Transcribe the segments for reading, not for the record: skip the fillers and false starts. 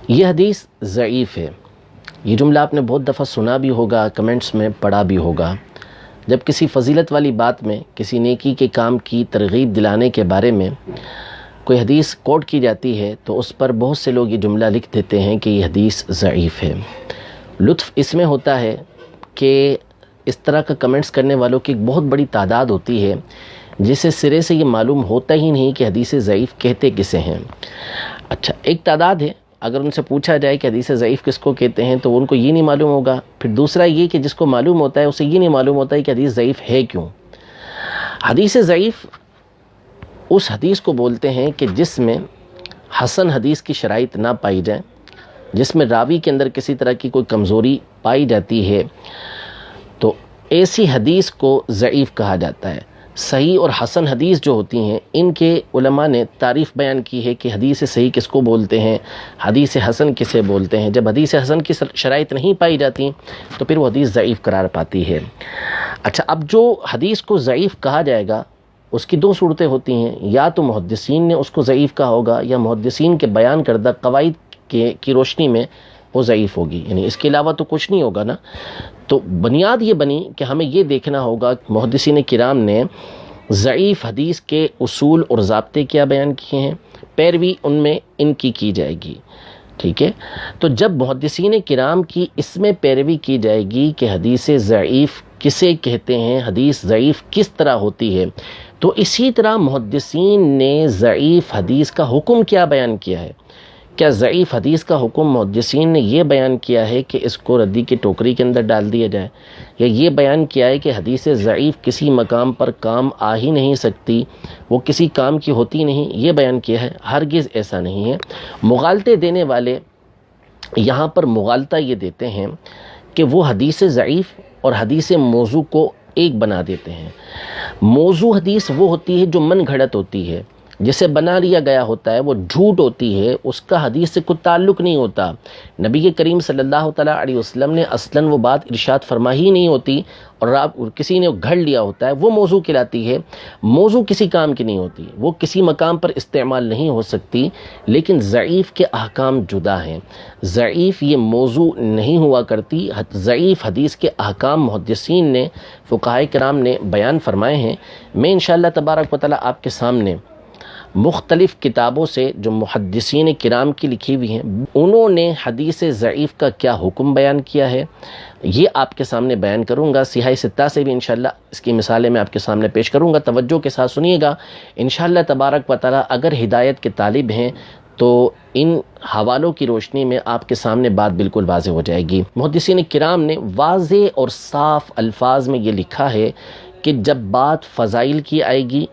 یہ حدیث ضعیف ہے۔ یہ جملہ آپ نے بہت دفعہ سنا بھی ہوگا، کمنٹس میں پڑھا بھی ہوگا۔ جب کسی فضیلت والی بات میں، کسی نیکی کے کام کی ترغیب دلانے کے بارے میں کوئی حدیث کوٹ کی جاتی ہے تو اس پر بہت سے لوگ یہ جملہ لکھ دیتے ہیں کہ یہ حدیث ضعیف ہے۔ لطف اس میں ہوتا ہے کہ اس طرح کا کمنٹس کرنے والوں کی ایک بہت بڑی تعداد ہوتی ہے جسے سرے سے یہ معلوم ہوتا ہی نہیں کہ حدیث ضعیف کہتے کسے ہیں۔ اچھا، ایک تعداد ہے، اگر ان سے پوچھا جائے کہ حدیث ضعیف کس کو کہتے ہیں تو ان کو یہ نہیں معلوم ہوگا۔ پھر دوسرا یہ کہ جس کو معلوم ہوتا ہے اسے یہ نہیں معلوم ہوتا ہے کہ حدیث ضعیف ہے کیوں۔ حدیث ضعیف اس حدیث کو بولتے ہیں کہ جس میں حسن حدیث کی شرائط نہ پائی جائے، جس میں راوی کے اندر کسی طرح کی کوئی کمزوری پائی جاتی ہے، تو ایسی حدیث کو ضعیف کہا جاتا ہے۔ صحیح اور حسن حدیث جو ہوتی ہیں ان کے علماء نے تعریف بیان کی ہے کہ حدیث صحیح کس کو بولتے ہیں، حدیث حسن کسے بولتے ہیں۔ جب حدیث حسن کی شرائط نہیں پائی جاتی تو پھر وہ حدیث ضعیف قرار پاتی ہے۔ اچھا، اب جو حدیث کو ضعیف کہا جائے گا اس کی دو صورتیں ہوتی ہیں، یا تو محدثین نے اس کو ضعیف کہا ہوگا یا محدثین کے بیان کردہ قواعد کی روشنی میں وہ ضعیف ہوگی، یعنی اس کے علاوہ تو کچھ نہیں ہوگا نا۔ تو بنیاد یہ بنی کہ ہمیں یہ دیکھنا ہوگا کہ محدثین کرام نے ضعیف حدیث کے اصول اور ضابطے کیا بیان کیے ہیں، پیروی ان میں ان کی جائے گی، ٹھیک ہے۔ تو جب محدثین کرام کی اس میں پیروی کی جائے گی کہ حدیث ضعیف کسے کہتے ہیں، حدیث ضعیف کس طرح ہوتی ہے، تو اسی طرح محدثین نے ضعیف حدیث کا حکم کیا بیان کیا ہے۔ کیا ضعیف حدیث کا حکم محدثین نے یہ بیان کیا ہے کہ اس کو ردی کی ٹوکری کے اندر ڈال دیا جائے، یا یہ بیان کیا ہے کہ حدیث ضعیف کسی مقام پر کام آ ہی نہیں سکتی، وہ کسی کام کی ہوتی نہیں، یہ بیان کیا ہے؟ ہرگز ایسا نہیں ہے۔ مغالطے دینے والے یہاں پر مغالطہ یہ دیتے ہیں کہ وہ حدیث ضعیف اور حدیث موضوع کو ایک بنا دیتے ہیں۔ موضوع حدیث وہ ہوتی ہے جو من گھڑت ہوتی ہے، جسے بنا لیا گیا ہوتا ہے، وہ جھوٹ ہوتی ہے، اس کا حدیث سے کوئی تعلق نہیں ہوتا۔ نبی کریم صلی اللہ تعالیٰ علیہ وسلم نے اصلاً وہ بات ارشاد فرمائی ہی نہیں ہوتی اور کسی نے گھڑ لیا ہوتا ہے، وہ موضوع کہلاتی ہے۔ موضوع کسی کام کی نہیں ہوتی، وہ کسی مقام پر استعمال نہیں ہو سکتی، لیکن ضعیف کے احکام جدا ہیں۔ ضعیف یہ موضوع نہیں ہوا کرتی، ضعیف حدیث کے احکام محدثین نے، فقہائے کرام نے بیان فرمائے ہیں۔ میں انشاءاللہ تبارک و تعالیٰ آپ کے سامنے مختلف کتابوں سے جو محدثین کرام کی لکھی ہوئی ہیں، انہوں نے حدیث ضعیف کا کیا حکم بیان کیا ہے، یہ آپ کے سامنے بیان کروں گا۔ سیاہ ستہ سے بھی انشاءاللہ اس کی مثالیں میں آپ کے سامنے پیش کروں گا، توجہ کے ساتھ سنیے گا انشاءاللہ تبارک و تعالیٰ۔ اگر ہدایت کے طالب ہیں تو ان حوالوں کی روشنی میں آپ کے سامنے بات بالکل واضح ہو جائے گی۔ محدثین کرام نے واضح اور صاف الفاظ میں یہ لکھا ہے کہ جب بات فضائل کی آئے گی،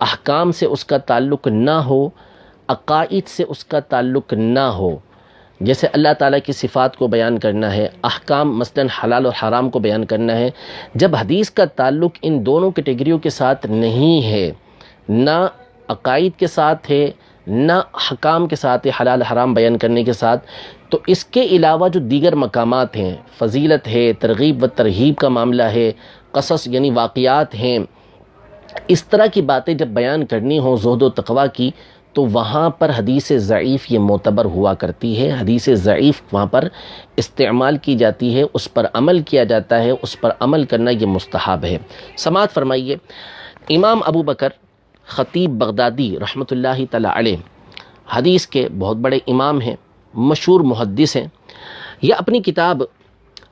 احکام سے اس کا تعلق نہ ہو، عقائد سے اس کا تعلق نہ ہو، جیسے اللہ تعالیٰ کی صفات کو بیان کرنا ہے، احکام مثلاً حلال اور حرام کو بیان کرنا ہے، جب حدیث کا تعلق ان دونوں کیٹیگریوں کے ساتھ نہیں ہے، نہ عقائد کے ساتھ ہے نہ حکام کے ساتھ ہے، حلال حرام بیان کرنے کے ساتھ، تو اس کے علاوہ جو دیگر مقامات ہیں، فضیلت ہے، ترغیب و ترہیب کا معاملہ ہے، قصص یعنی واقعات ہیں، اس طرح کی باتیں جب بیان کرنی ہوں زہد و تقویٰ کی، تو وہاں پر حدیث ضعیف یہ معتبر ہوا کرتی ہے۔ حدیث ضعیف وہاں پر استعمال کی جاتی ہے، اس پر عمل کیا جاتا ہے، اس پر عمل کرنا یہ مستحب ہے۔ سماعت فرمائیے، امام ابو بکر خطیب بغدادی رحمۃ اللہ تعالی علیہ حدیث کے بہت بڑے امام ہیں، مشہور محدث ہیں۔ یہ اپنی کتاب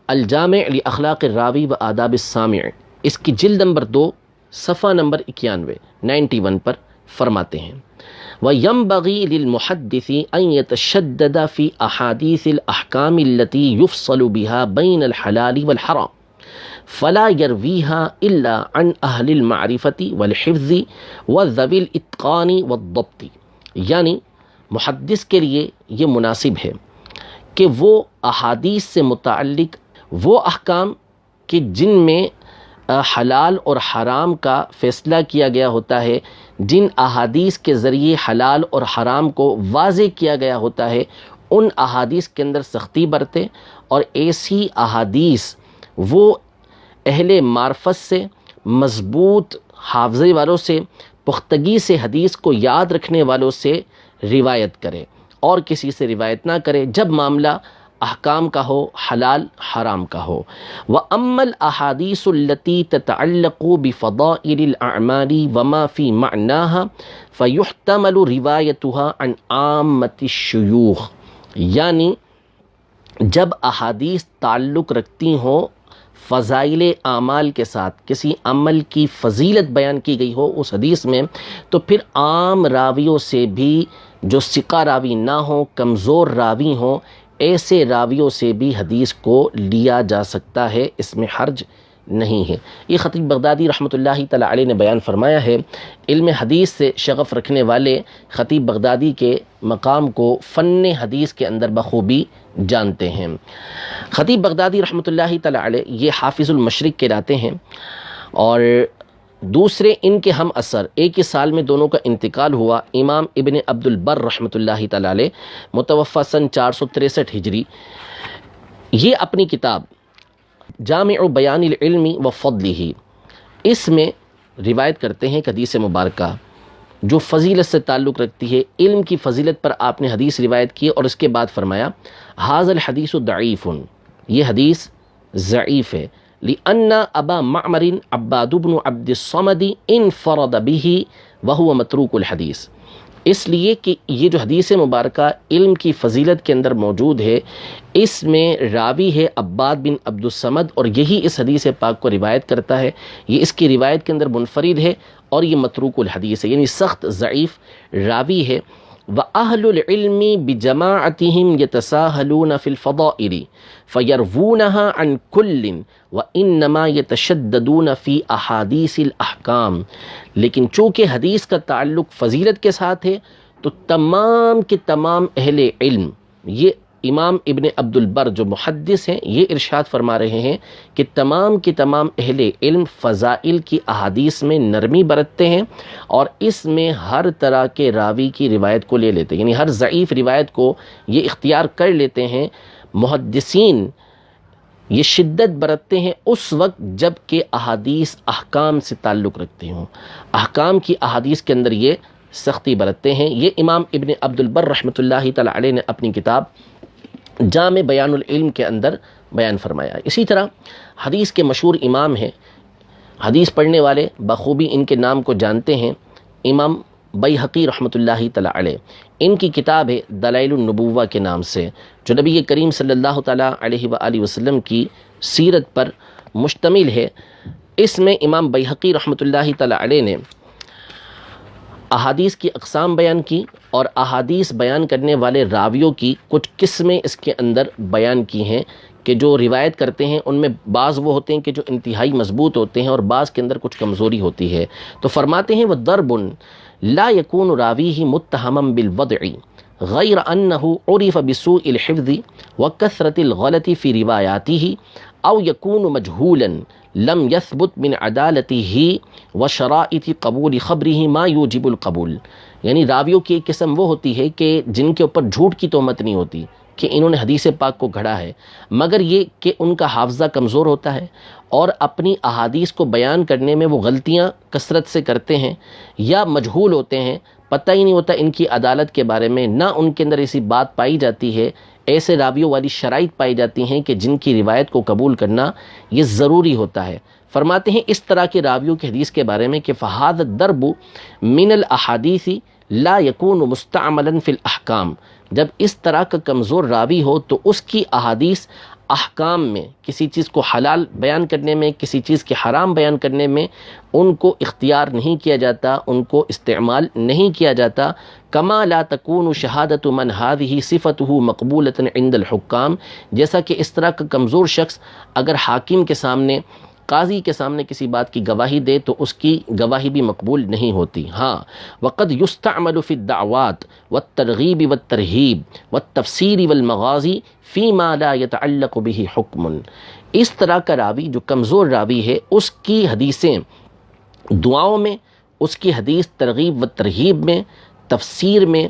الجامع لاخلاق الراوی و آداب السامع، اس کی جلد نمبر 2 صفحہ نمبر 91 پر فرماتے ہیں، وَيَنبَغِي لِلْمُحَدِّثِ أَن يَتَشَدَّدَ فِي أَحَادِيثِ الْأَحْكَامِ الَّتِي يُفْصَلُ بِهَا بَيْنَ الْحَلَالِ وَالْحَرَامِ فَلَا يَرْوِيهَا إِلَّا عَنْ أَهْلِ الْمَعْرِفَةِ وَالْحِفْظِ وَذَوِي الْإِتْقَانِ وَالضَّبْطِ، یعنی محدث کے لیے یہ مناسب ہے کہ وہ احادیث سے متعلق وہ احکام کہ جن میں حلال اور حرام کا فیصلہ کیا گیا ہوتا ہے، جن احادیث کے ذریعے حلال اور حرام کو واضح کیا گیا ہوتا ہے، ان احادیث کے اندر سختی برتے، اور ایسی احادیث وہ اہل معرفت سے، مضبوط حافظے والوں سے، پختگی سے حدیث کو یاد رکھنے والوں سے روایت کرے، اور کسی سے روایت نہ کرے جب معاملہ احکام کا ہو، حلال حرام کا ہو۔ وَأَمَّا الْأَحَادِيثُ الَّتِي تَتَعَلَّقُ بِفَضَائِلِ الْأَعْمَالِ وَمَا فِي مَعْنَاهَا فَيُحْتَمَلُ رِوَایَتُهَا عَنْ عَامَّةِ الشُّيُوخِ، یعنی جب احادیث تعلق رکھتی ہوں فضائل اعمال کے ساتھ، کسی عمل کی فضیلت بیان کی گئی ہو اس حدیث میں، تو پھر عام راویوں سے بھی، جو ثقہ راوی نہ ہوں، کمزور راوی ہوں، ایسے راویوں سے بھی حدیث کو لیا جا سکتا ہے، اس میں حرج نہیں ہے۔ یہ خطیب بغدادی رحمۃ اللہ تعالی علیہ نے بیان فرمایا ہے۔ علم حدیث سے شغف رکھنے والے خطیب بغدادی کے مقام کو فن حدیث کے اندر بخوبی جانتے ہیں۔ خطیب بغدادی رحمۃ اللہ تعالی علیہ یہ حافظ المشرق کہلاتے ہیں، اور دوسرے ان کے ہم اثر ایک ہی سال میں دونوں کا انتقال ہوا، امام ابن عبد البر رحمۃ اللہ تعالی علیہ، متوفی سن 463 ہجری۔ یہ اپنی کتاب جامع بیان العلم و فضلہ، اس میں روایت کرتے ہیں کہ حدیث مبارکہ جو فضیلت سے تعلق رکھتی ہے، علم کی فضیلت پر آپ نے حدیث روایت کی، اور اس کے بعد فرمایا ھذا الحدیث ضعیف، یہ حدیث ضعیف ہے، لأن ابا معمر عباد بن عبد الصمد انفرد به وهو متروک الحدیث، اس لیے کہ یہ جو حدیث مبارکہ علم کی فضیلت کے اندر موجود ہے، اس میں راوی ہے عباد بن عبد الصمد، اور یہی اس حدیث پاک کو روایت کرتا ہے، یہ اس کی روایت کے اندر منفرد ہے، اور یہ متروک الحدیث ہے، یعنی سخت ضعیف راوی ہے۔ وَأَهْلُ الْعِلْمِ بِجَمَاعَتِهِمْ يَتَسَاهَلُونَ فِي الْفَضَائِلِ فَيَرْوُونَهَا عَنْ كُلٍّ وَإِنَّمَا يَتَشَدَّدُونَ فِي أَحَادِيثِ الْأَحْكَامِ، لیکن چونکہ حدیث کا تعلق فضیلت کے ساتھ ہے تو تمام کے تمام اہل علم، یہ امام ابن عبد البر جو محدث ہیں یہ ارشاد فرما رہے ہیں کہ تمام کے تمام اہل علم فضائل کی احادیث میں نرمی برتتے ہیں، اور اس میں ہر طرح کے راوی کی روایت کو لے لیتے ہیں، یعنی ہر ضعیف روایت کو یہ اختیار کر لیتے ہیں۔ محدثین یہ شدت برتتے ہیں اس وقت جب کہ احادیث احکام سے تعلق رکھتے ہوں، احکام کی احادیث کے اندر یہ سختی برتتے ہیں۔ یہ امام ابن عبد البر رحمۃ اللہ تعالی علیہ نے اپنی کتاب جامع بیان العلم کے اندر بیان فرمایا۔ اسی طرح حدیث کے مشہور امام ہیں، حدیث پڑھنے والے بخوبی ان کے نام کو جانتے ہیں، امام بیہقی رحمۃ اللہ تعالی علیہ، ان کی کتاب ہے دلائل النبوہ کے نام سے، جو نبی کریم صلی اللہ تعالی علیہ وآلہ وسلم کی سیرت پر مشتمل ہے۔ اس میں امام بیہقی رحمۃ اللہ تعالی علیہ نے احادیث کی اقسام بیان کی، اور احادیث بیان کرنے والے راویوں کی کچھ قسمیں اس کے اندر بیان کی ہیں، کہ جو روایت کرتے ہیں ان میں بعض وہ ہوتے ہیں کہ جو انتہائی مضبوط ہوتے ہیں، اور بعض کے اندر کچھ کمزوری ہوتی ہے۔ تو فرماتے ہیں وَضَرْبٌ لَا يَكُونُ رَاوِيهِ مُتَّهَمًا بِالْوَضْعِ غَيْرَ أَنَّهُ عُرِفَ بِسُوءِ الْحِفْظِ وَكَثْرَةِ الْغَلَطِ فِي رِوَايَاتِهِ أَوْ يَكُونُ مَجْهُولًا لم يثبت من عدالته وشرائط قبول خبره ما يوجب القبول، یعنی راویوں کی ایک قسم وہ ہوتی ہے کہ جن کے اوپر جھوٹ کی تہمت نہیں ہوتی کہ انہوں نے حدیث پاک کو گھڑا ہے، مگر یہ کہ ان کا حافظہ کمزور ہوتا ہے، اور اپنی احادیث کو بیان کرنے میں وہ غلطیاں کثرت سے کرتے ہیں، یا مجہول ہوتے ہیں، پتہ ہی نہیں ہوتا ان کی عدالت کے بارے میں، نہ ان کے اندر ایسی بات پائی جاتی ہے، ایسے راویوں والی شرائط پائی جاتی ہیں کہ جن کی روایت کو قبول کرنا یہ ضروری ہوتا ہے۔ فرماتے ہیں اس طرح کے راویوں کی حدیث کے بارے میں کہ فَهَذَا الضَّرْبُ مِنَ الْأَحَادِيثِ لَا يَكُونُ مُسْتَعْمَلًا فِي الْأَحْكَامِ، جب اس طرح کا کمزور راوی ہو تو اس کی احادیث احکام میں، کسی چیز کو حلال بیان کرنے میں، کسی چیز کے حرام بیان کرنے میں ان کو اختیار نہیں کیا جاتا، ان کو استعمال نہیں کیا جاتا۔ کما لا تکون شہادت من هذه صفته مقبولة عند الحکام، جیسا کہ اس طرح کا کمزور شخص اگر حاکم کے سامنے، قاضی کے سامنے کسی بات کی گواہی دے تو اس کی گواہی بھی مقبول نہیں ہوتی۔ ہاں وقد يستعمل في الدعوات والترغیب والترہیب والتفسیر والمغازی فيما لا يتعلق به حکم، اس طرح کا راوی جو کمزور راوی ہے، اس کی حدیثیں دعاؤں میں، اس کی حدیث ترغیب و ترہیب میں، تفسیر میں،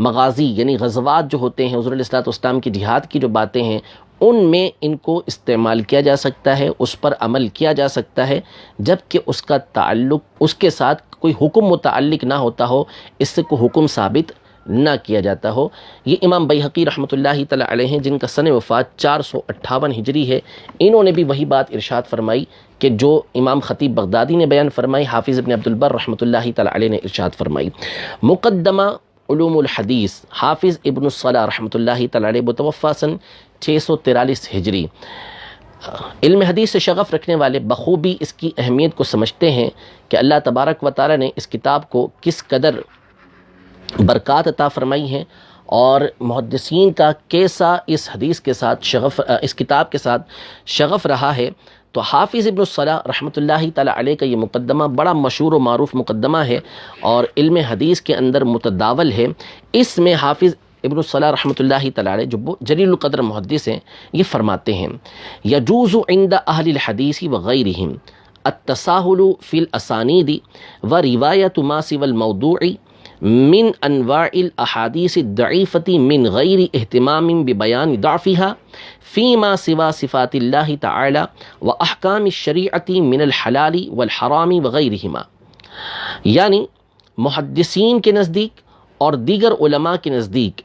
مغازی یعنی غزوات جو ہوتے ہیں، حضور علیہ الصلوۃ والسلام کی جہاد کی جو باتیں ہیں، ان میں ان کو استعمال کیا جا سکتا ہے، اس پر عمل کیا جا سکتا ہے، جبکہ اس کا تعلق اس کے ساتھ کوئی حکم متعلق نہ ہوتا ہو، اس سے کوئی حکم ثابت نہ کیا جاتا ہو۔ یہ امام بیہقی رحمۃ اللہ تعالی علیہ ہیں، جن کا سن وفات 458 ہجری ہے، انہوں نے بھی وہی بات ارشاد فرمائی کہ جو امام خطیب بغدادی نے بیان فرمائی، حافظ ابن عبد البر رحمۃ اللہ تعالی علیہ نے ارشاد فرمائی۔ مقدمہ علوم الحدیث، حافظ ابن الصلاح رحمۃ اللہ تعالی علیہ، متوفی سن 643 ہجری۔ علم حدیث سے شغف رکھنے والے بخوبی اس کی اہمیت کو سمجھتے ہیں کہ اللہ تبارک و تعالی نے اس کتاب کو کس قدر برکات عطا فرمائی ہیں، اور محدثین کا کیسا اس حدیث کے ساتھ شغف، اس کتاب کے ساتھ شغف رہا ہے۔ تو حافظ ابن الصلاح رحمۃ اللہ تعالی علیہ کا یہ مقدمہ بڑا مشہور و معروف مقدمہ ہے اور علم حدیث کے اندر متداول ہے۔ اس میں حافظ ابن الصلاح رحمۃ اللہ تعالی علیہ جو جلیل القدر محدث ہیں، یہ فرماتے ہیں: یجوز عند اہل الحدیث وغیرہم التساہل فی الاسانید وروایۃ ما سوى الموضوع من انواع الاحادیث الضعیفۃ من غیر اہتمام ببیان ضعفها فیما سوى صفات اللہ تعالی واحکام الشریعۃ من الحلال والحرام وغیرہما۔ یعنی محدثین کے نزدیک اور دیگر علماء کے نزدیک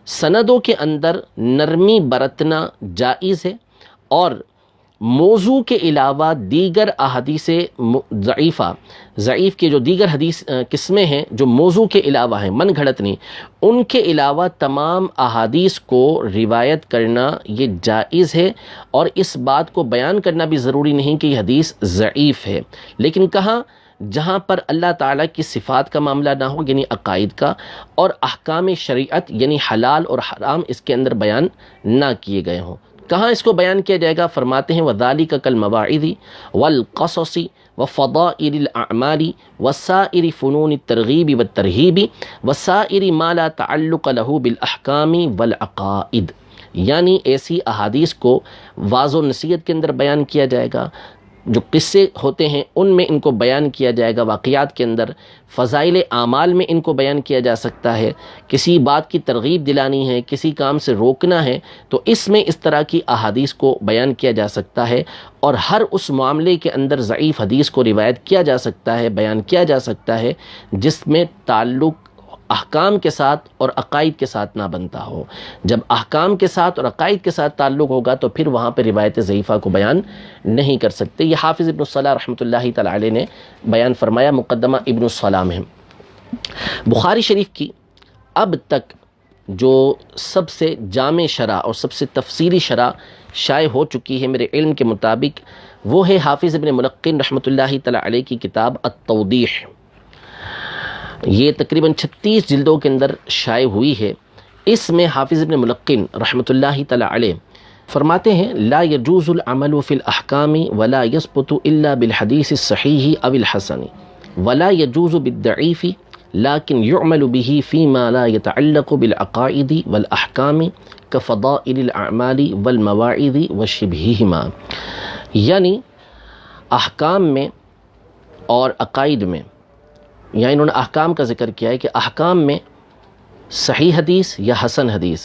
سندوں کے اندر نرمی برتنا جائز ہے، اور موضوع کے علاوہ دیگر احادیث ضعیف کے جو دیگر حدیث قسمیں ہیں جو موضوع کے علاوہ ہیں، من گھڑت نہیں، ان کے علاوہ تمام احادیث کو روایت کرنا یہ جائز ہے، اور اس بات کو بیان کرنا بھی ضروری نہیں کہ یہ حدیث ضعیف ہے۔ لیکن کہاں؟ جہاں پر اللہ تعالیٰ کی صفات کا معاملہ نہ ہو، یعنی عقائد کا، اور احکام شریعت یعنی حلال اور حرام اس کے اندر بیان نہ کیے گئے ہوں۔ کہاں اس کو بیان کیا جائے گا؟ فرماتے ہیں وَذَلِكَ كَالْمَوَاعِظِ وَالْقَصَصِ وَفَضَائِلِ الْأَعْمَالِ وَسَائِرِ فُنُونِ التَّرْغِيبِ وَالتَّرْهِيبِ وَسَائِرِ مَا لَا تَعَلُّقَ لَهُ بِالْأَحْكَامِ وَالْعَقَائِدِ۔ یعنی ایسی احادیث کو وعظ و نصیحت کے اندر بیان کیا جائے گا، جو قصے ہوتے ہیں ان میں ان کو بیان کیا جائے گا، واقعات کے اندر فضائل اعمال میں ان کو بیان کیا جا سکتا ہے، کسی بات کی ترغیب دلانی ہے، کسی کام سے روکنا ہے تو اس میں اس طرح کی احادیث کو بیان کیا جا سکتا ہے، اور ہر اس معاملے کے اندر ضعیف حدیث کو روایت کیا جا سکتا ہے، بیان کیا جا سکتا ہے جس میں تعلق احکام کے ساتھ اور عقائد کے ساتھ نہ بنتا ہو۔ جب احکام کے ساتھ اور عقائد کے ساتھ تعلق ہوگا تو پھر وہاں پہ روایت ضعیفہ کو بیان نہیں کر سکتے۔ یہ حافظ ابن الصلاح رحمۃ اللہ تعالی علیہ نے بیان فرمایا مقدمہ ابن الصلاح میں۔ بخاری شریف کی اب تک جو سب سے جامع شرح اور سب سے تفصیلی شرح شائع ہو چکی ہے میرے علم کے مطابق، وہ ہے حافظ ابن ملقن رحمۃ اللہ تعالی علیہ کی کتاب التوضیح۔ یہ تقریباً 36 جلدوں کے اندر شائع ہوئی ہے۔ اس میں حافظ ابن ملقن رحمۃ اللہ تعالی علیہ فرماتے ہیں: لا يجوز العمل في الاحکام ولا يثبت الا بالحدیث الصحیح او الحسن ولا يجوز بالضعیف لكن يعمل به فيما لا يتعلق بالعقائد والاحکام كفضائل الاعمال والمواعظ وشبههما۔ یعنی احکام میں اور عقائد میں، یہاں انہوں نے احکام کا ذکر کیا ہے کہ احکام میں صحیح حدیث یا حسن حدیث،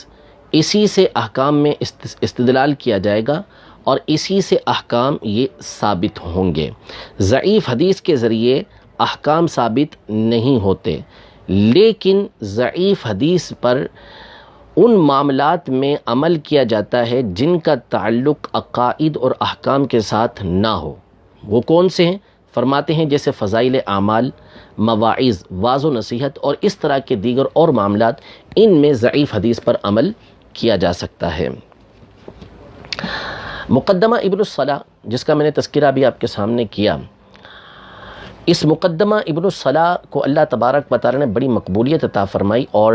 اسی سے احکام میں استدلال کیا جائے گا اور اسی سے احکام یہ ثابت ہوں گے۔ ضعیف حدیث کے ذریعے احکام ثابت نہیں ہوتے، لیکن ضعیف حدیث پر ان معاملات میں عمل کیا جاتا ہے جن کا تعلق عقائد اور احکام کے ساتھ نہ ہو۔ وہ کون سے ہیں؟ فرماتے ہیں جیسے فضائل اعمال، مواعظ، وعظ و نصیحت اور اس طرح کے دیگر اور معاملات، ان میں ضعیف حدیث پر عمل کیا جا سکتا ہے۔ مقدمہ ابن الصلاح جس کا میں نے تذکرہ بھی آپ کے سامنے کیا، اس مقدمہ ابن الصلاح کو اللہ تبارک و تعالی نے بڑی مقبولیت عطا فرمائی، اور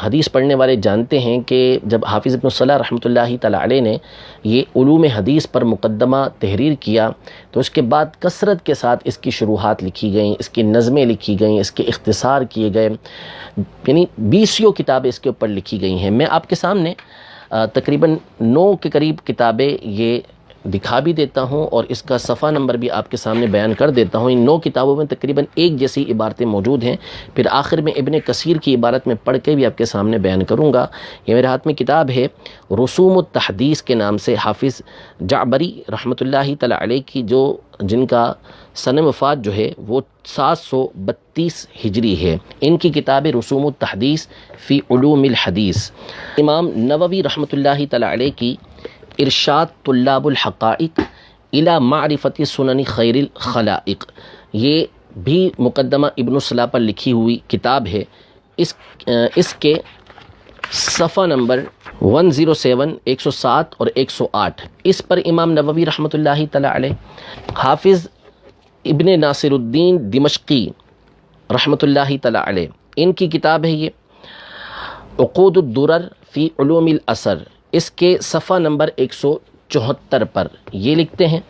حدیث پڑھنے والے جانتے ہیں کہ جب حافظ ابن الصلاح رحمۃ اللہ تعالی علیہ نے یہ علوم حدیث پر مقدمہ تحریر کیا تو اس کے بعد کثرت کے ساتھ اس کی شروحات لکھی گئیں، اس کی نظمیں لکھی گئیں، اس کے اختصار کیے گئے، یعنی 20 کتابیں اس کے اوپر لکھی گئی ہیں۔ میں آپ کے سامنے تقریباً 9 کے قریب کتابیں یہ دکھا بھی دیتا ہوں اور اس کا صفحہ نمبر بھی آپ کے سامنے بیان کر دیتا ہوں۔ ان 9 کتابوں میں تقریباً ایک جیسی عبارتیں موجود ہیں، پھر آخر میں ابن کثیر کی عبارت میں پڑھ کے بھی آپ کے سامنے بیان کروں گا۔ یہ میرے ہاتھ میں کتاب ہے رسوم التحدیث کے نام سے، حافظ جعبری رحمۃ اللہ تعالی علیہ کی، جن کا سن وفات جو ہے وہ 732 ہجری ہے۔ ان کی کتاب رسوم التحدیث فی علوم الحدیث۔ امام نووی رحمۃ اللہ تعالی علیہ کی ارشاد طلاب الحقائق الی معرفت سنن خیر الخلائق، یہ بھی مقدمہ ابن الصلاح پر لکھی ہوئی کتاب ہے۔ اس کے صفحہ نمبر 107، 107 اور 108، اس پر امام نووی رحمۃ اللہ تعالی علیہ، حافظ ابن ناصر الدین دمشقی رحمۃ اللہ تعالی علیہ، ان کی کتاب ہے یہ عقود الدرر فی علوم الاثر، اس کے صفحہ نمبر 174 پر یہ لکھتے ہیں۔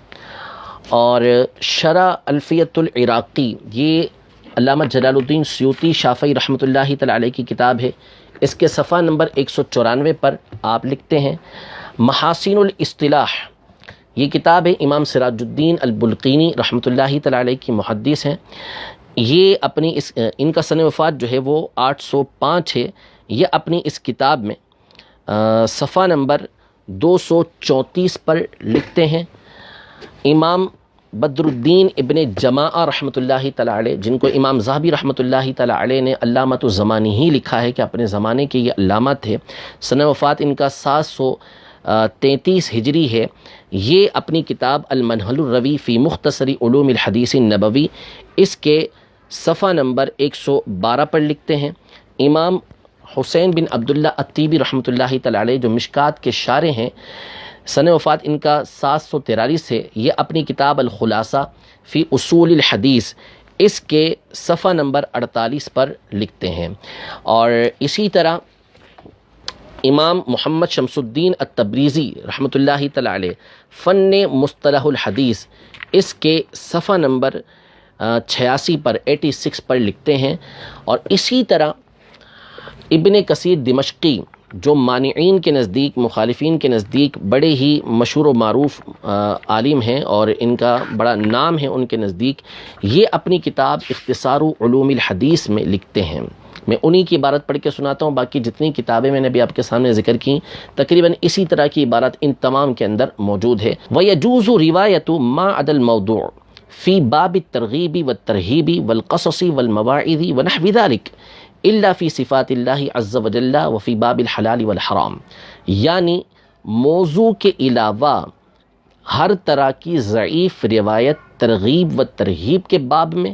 اور شرح الفیۃ العراقی، یہ علامہ جلال الدین سیوطی شافعی رحمۃ اللہ تعالی علیہ کی کتاب ہے، اس کے صفحہ نمبر 194 پر آپ لکھتے ہیں محاسن الاصطلاح، یہ کتاب ہے امام سراج الدین البلقینی رحمۃ اللہ تعالی علیہ کی محدث ہیں۔ یہ اپنی ان کا سن وفات جو ہے وہ 805 ہے۔ یہ اپنی اس کتاب میں صفحہ نمبر 234 پر لکھتے ہیں امام بدر الدین ابن جماعہ رحمۃ اللہ تعالی علیہ، جن کو امام ذہبی رحمۃ اللہ تعالی علیہ نے علامۃ الزمانی ہی لکھا ہے کہ اپنے زمانے کے یہ علامہ تھے۔ سن وفات ان کا 733 ہجری ہے۔ یہ اپنی کتاب المنہل الروی فی مختصر علوم الحدیث النبوی، اس کے صفحہ نمبر 112 پر لکھتے ہیں امام حسین بن عبداللہ الطیبی رحمۃ اللہ تعالی علیہ، جو مشکات کے شارح ہیں، سن وفات ان کا 743 ہے۔ یہ اپنی کتاب الخلاصہ فی اصول الحدیث، اس کے صفحہ نمبر 48 پر لکھتے ہیں۔ اور اسی طرح امام محمد شمس الدین التبریزی رحمۃ اللہ تعالی علیہ فن مصطلح الحدیث، اس کے صفحہ نمبر 86 پر 86 پر لکھتے ہیں۔ اور اسی طرح ابن کثیر دمشقی، جو مانعین کے نزدیک، مخالفین کے نزدیک بڑے ہی مشہور و معروف عالم ہیں اور ان کا بڑا نام ہے ان کے نزدیک، یہ اپنی کتاب اختصار علوم الحدیث میں لکھتے ہیں۔ میں انہی کی عبارت پڑھ کے سناتا ہوں، باقی جتنی کتابیں میں نے بھی آپ کے سامنے ذکر کی تقریباً اسی طرح کی عبارت ان تمام کے اندر موجود ہے۔ وَيَجُوزُ رِوَایَةُ مَا عَدَى الْمَوْضُوعِ فِي بَابِ التَّرْغِیبِ وَالتَّرْہِیبِ وَالْقَصَصِ وَالْمَوَاعِظِ وَنَحْوِ ذَلِكَ الا فی صفات اللہ عز وجل وفی باب الحلال والحرام، یعنی موضوع کے علاوہ ہر طرح کی ضعیف روایت ترغیب و ترہیب کے باب میں،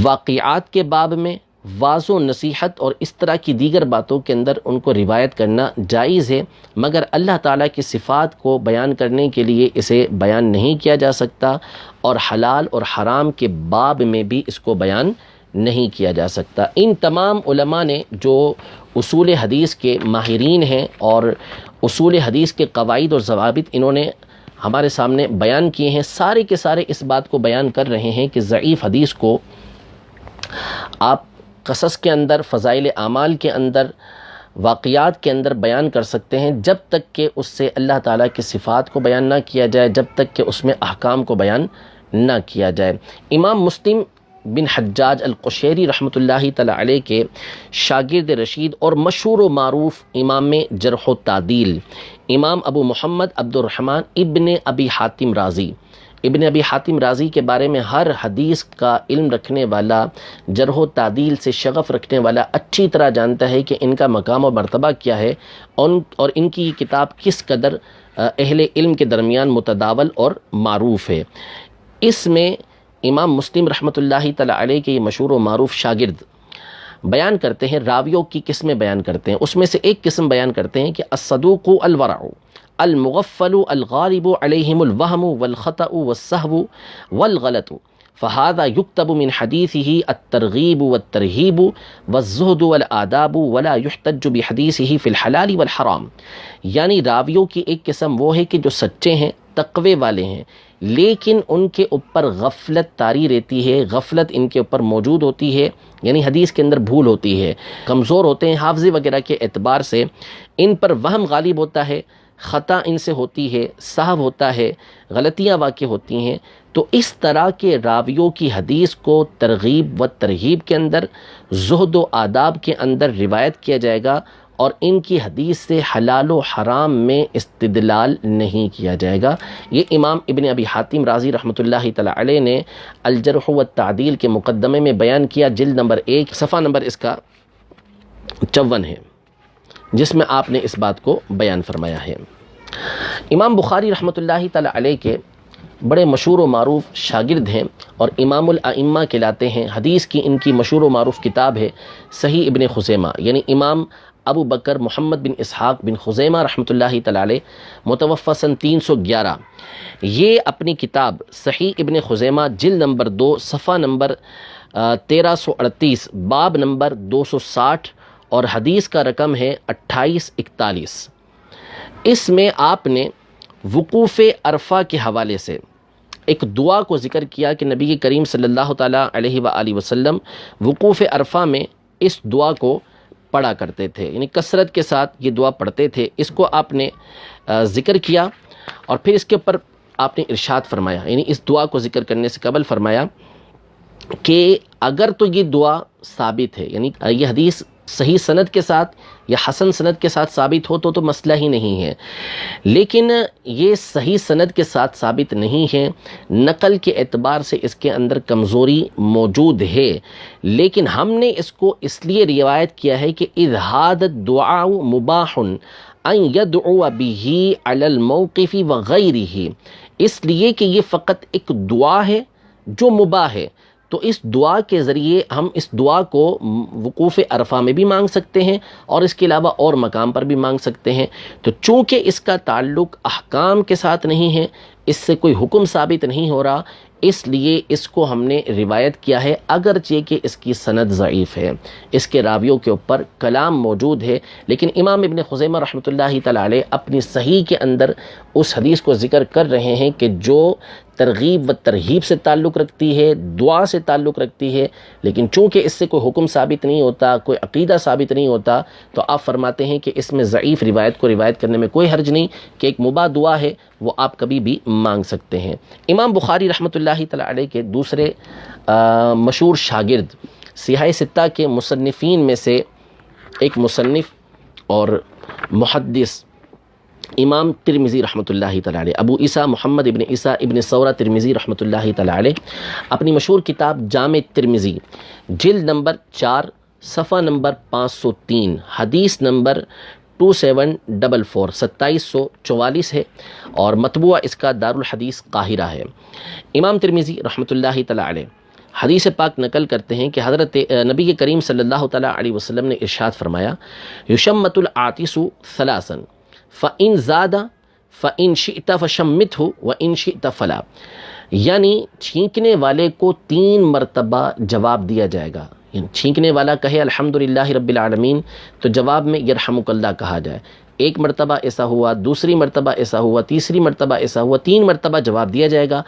واقعات کے باب میں، واعظ و نصیحت اور اس طرح کی دیگر باتوں کے اندر ان کو روایت کرنا جائز ہے، مگر اللہ تعالیٰ کی صفات کو بیان کرنے کے لیے اسے بیان نہیں کیا جا سکتا، اور حلال اور حرام کے باب میں بھی اس کو بیان نہیں کیا جا سکتا۔ ان تمام علماء نے جو اصول حدیث کے ماہرین ہیں اور اصول حدیث کے قواعد اور ضوابط انہوں نے ہمارے سامنے بیان کیے ہیں، سارے کے سارے اس بات کو بیان کر رہے ہیں کہ ضعیف حدیث کو آپ قصص کے اندر، فضائل اعمال کے اندر، واقعات کے اندر بیان کر سکتے ہیں، جب تک کہ اس سے اللہ تعالیٰ کی صفات کو بیان نہ کیا جائے، جب تک کہ اس میں احکام کو بیان نہ کیا جائے۔ امام مسلم بن حجاج القشیری رحمۃ اللہ تعالی علیہ کے شاگرد رشید اور مشہور و معروف امام جرح و تعدیل امام ابو محمد عبد الرحمن ابن ابی حاتم رازی، ابن ابی حاتم رازی کے بارے میں ہر حدیث کا علم رکھنے والا، جرح و تعدیل سے شغف رکھنے والا اچھی طرح جانتا ہے کہ ان کا مقام و مرتبہ کیا ہے، اور ان کی کتاب کس قدر اہل علم کے درمیان متداول اور معروف ہے۔ اس میں امام مسلم رحمۃ اللہ تعالی علیہ کے یہ مشہور و معروف شاگرد بیان کرتے ہیں، راویوں کی قسمیں بیان کرتے ہیں، اس میں سے ایک قسم بیان کرتے ہیں کہ الصدوق الورع المغفل الغالب علیہم الوہم والخطأ والسہو والغلط فہذا یکتب من حدیثہ الترغیب والترہیب والزہد والآداب ولا یحتج بحدیثہ فی الحلال والحرام، یعنی راویوں کی ایک قسم وہ ہے کہ جو سچے ہیں، تقوی والے ہیں، لیکن ان کے اوپر غفلت طاری رہتی ہے، غفلت ان کے اوپر موجود ہوتی ہے، یعنی حدیث کے اندر بھول ہوتی ہے، کمزور ہوتے ہیں حافظے وغیرہ کے اعتبار سے، ان پر وہم غالب ہوتا ہے، خطا ان سے ہوتی ہے، سہو ہوتا ہے، غلطیاں واقع ہوتی ہیں۔ تو اس طرح کے راویوں کی حدیث کو ترغیب و ترہیب کے اندر، زہد و آداب کے اندر روایت کیا جائے گا، اور ان کی حدیث سے حلال و حرام میں استدلال نہیں کیا جائے گا۔ یہ امام ابن ابی حاتم رازی رحمۃ اللہ تعالی علیہ نے الجرح والتعدیل کے مقدمے میں بیان کیا، جلد نمبر 1 صفحہ نمبر اس کا 54 ہے، جس میں آپ نے اس بات کو بیان فرمایا ہے۔ امام بخاری رحمۃ اللہ تعالی علیہ کے بڑے مشہور و معروف شاگرد ہیں اور امام الائمہ کہلاتے ہیں۔ حدیث کی ان کی مشہور و معروف کتاب ہے صحیح ابن خزیمہ، یعنی امام ابو بکر محمد بن اسحاق بن خزیمہ رحمۃ اللہ تعالی علیہ، متوفی سن 311۔ یہ اپنی کتاب صحیح ابن خزیمہ جلد نمبر 2 صفحہ نمبر 1338، باب نمبر 260 اور حدیث کا رقم ہے 2841۔ اس میں آپ نے وقوف عرفہ کے حوالے سے ایک دعا کو ذکر کیا کہ نبی کریم صلی اللہ تعالیٰ علیہ وآلہ وسلم وقوف عرفہ میں اس دعا کو پڑھا کرتے تھے، یعنی کثرت کے ساتھ یہ دعا پڑھتے تھے۔ اس کو آپ نے ذکر کیا اور پھر اس کے اوپر آپ نے ارشاد فرمایا، یعنی اس دعا کو ذکر کرنے سے قبل فرمایا کہ اگر تو یہ دعا ثابت ہے، یعنی یہ حدیث صحیح سند کے ساتھ یا حسن سند کے ساتھ ثابت ہو تو مسئلہ ہی نہیں ہے، لیکن یہ صحیح سند کے ساتھ ثابت نہیں ہے، نقل کے اعتبار سے اس کے اندر کمزوری موجود ہے، لیکن ہم نے اس کو اس لیے روایت کیا ہے کہ اذ ھذا الدعاء مباح ان يدعو به على الموقف وغیرہ، اس لیے کہ یہ فقط ایک دعا ہے جو مباح ہے، تو اس دعا کے ذریعے ہم اس دعا کو وقوف عرفہ میں بھی مانگ سکتے ہیں اور اس کے علاوہ اور مقام پر بھی مانگ سکتے ہیں۔ تو چونکہ اس کا تعلق احکام کے ساتھ نہیں ہے، اس سے کوئی حکم ثابت نہیں ہو رہا، اس لیے اس کو ہم نے روایت کیا ہے، اگرچہ کہ اس کی سند ضعیف ہے، اس کے راویوں کے اوپر کلام موجود ہے، لیکن امام ابن خزیمہ رحمۃ اللہ تعالی علیہ اپنی صحیح کے اندر اس حدیث کو ذکر کر رہے ہیں کہ جو ترغیب و ترہیب سے تعلق رکھتی ہے، دعا سے تعلق رکھتی ہے، لیکن چونکہ اس سے کوئی حکم ثابت نہیں ہوتا، کوئی عقیدہ ثابت نہیں ہوتا، تو آپ فرماتے ہیں کہ اس میں ضعیف روایت کو روایت کرنے میں کوئی حرج نہیں، کہ ایک مباح دعا ہے وہ آپ کبھی بھی مانگ سکتے ہیں۔ امام بخاری رحمۃ اللہ تعالی علیہ کے دوسرے مشہور شاگرد سیاہ ستہ کے مصنفین میں سے ایک مصنف اور محدث امام ترمذی رحمۃ اللہ تعالی علیہ، ابو عیسیٰ محمد ابن عیسیٰ ابن ثورہ ترمذی رحمۃ اللہ تعالی علیہ، اپنی مشہور کتاب جامع ترمذی جلد نمبر 4 صفحہ نمبر 503، حدیث نمبر 2744 2744 ہے، اور مطبوعہ اس کا دارالحدیث قاہرہ ہے۔ امام ترمذی رحمۃ اللہ تعالی علیہ حدیث پاک نقل کرتے ہیں کہ حضرت نبی کریم صلی اللہ تعالی علیہ وسلم نے ارشاد فرمایا، یشمت العاطس ثلاثا فَإِن زَادَ فَإِن شِئْتَ فَشَمِّتْهُ وَإِن شِئْتَ فَلَا، یعنی چھینکنے والے کو 3 مرتبہ جواب دیا جائے گا، یعنی چھینکنے والا کہے الحمدللہ رب العالمین تو جواب میں یرحمک اللہ کہا جائے، ایک مرتبہ ایسا ہوا، دوسری مرتبہ ایسا ہوا، تیسری مرتبہ ایسا ہوا، 3 مرتبہ جواب دیا جائے گا۔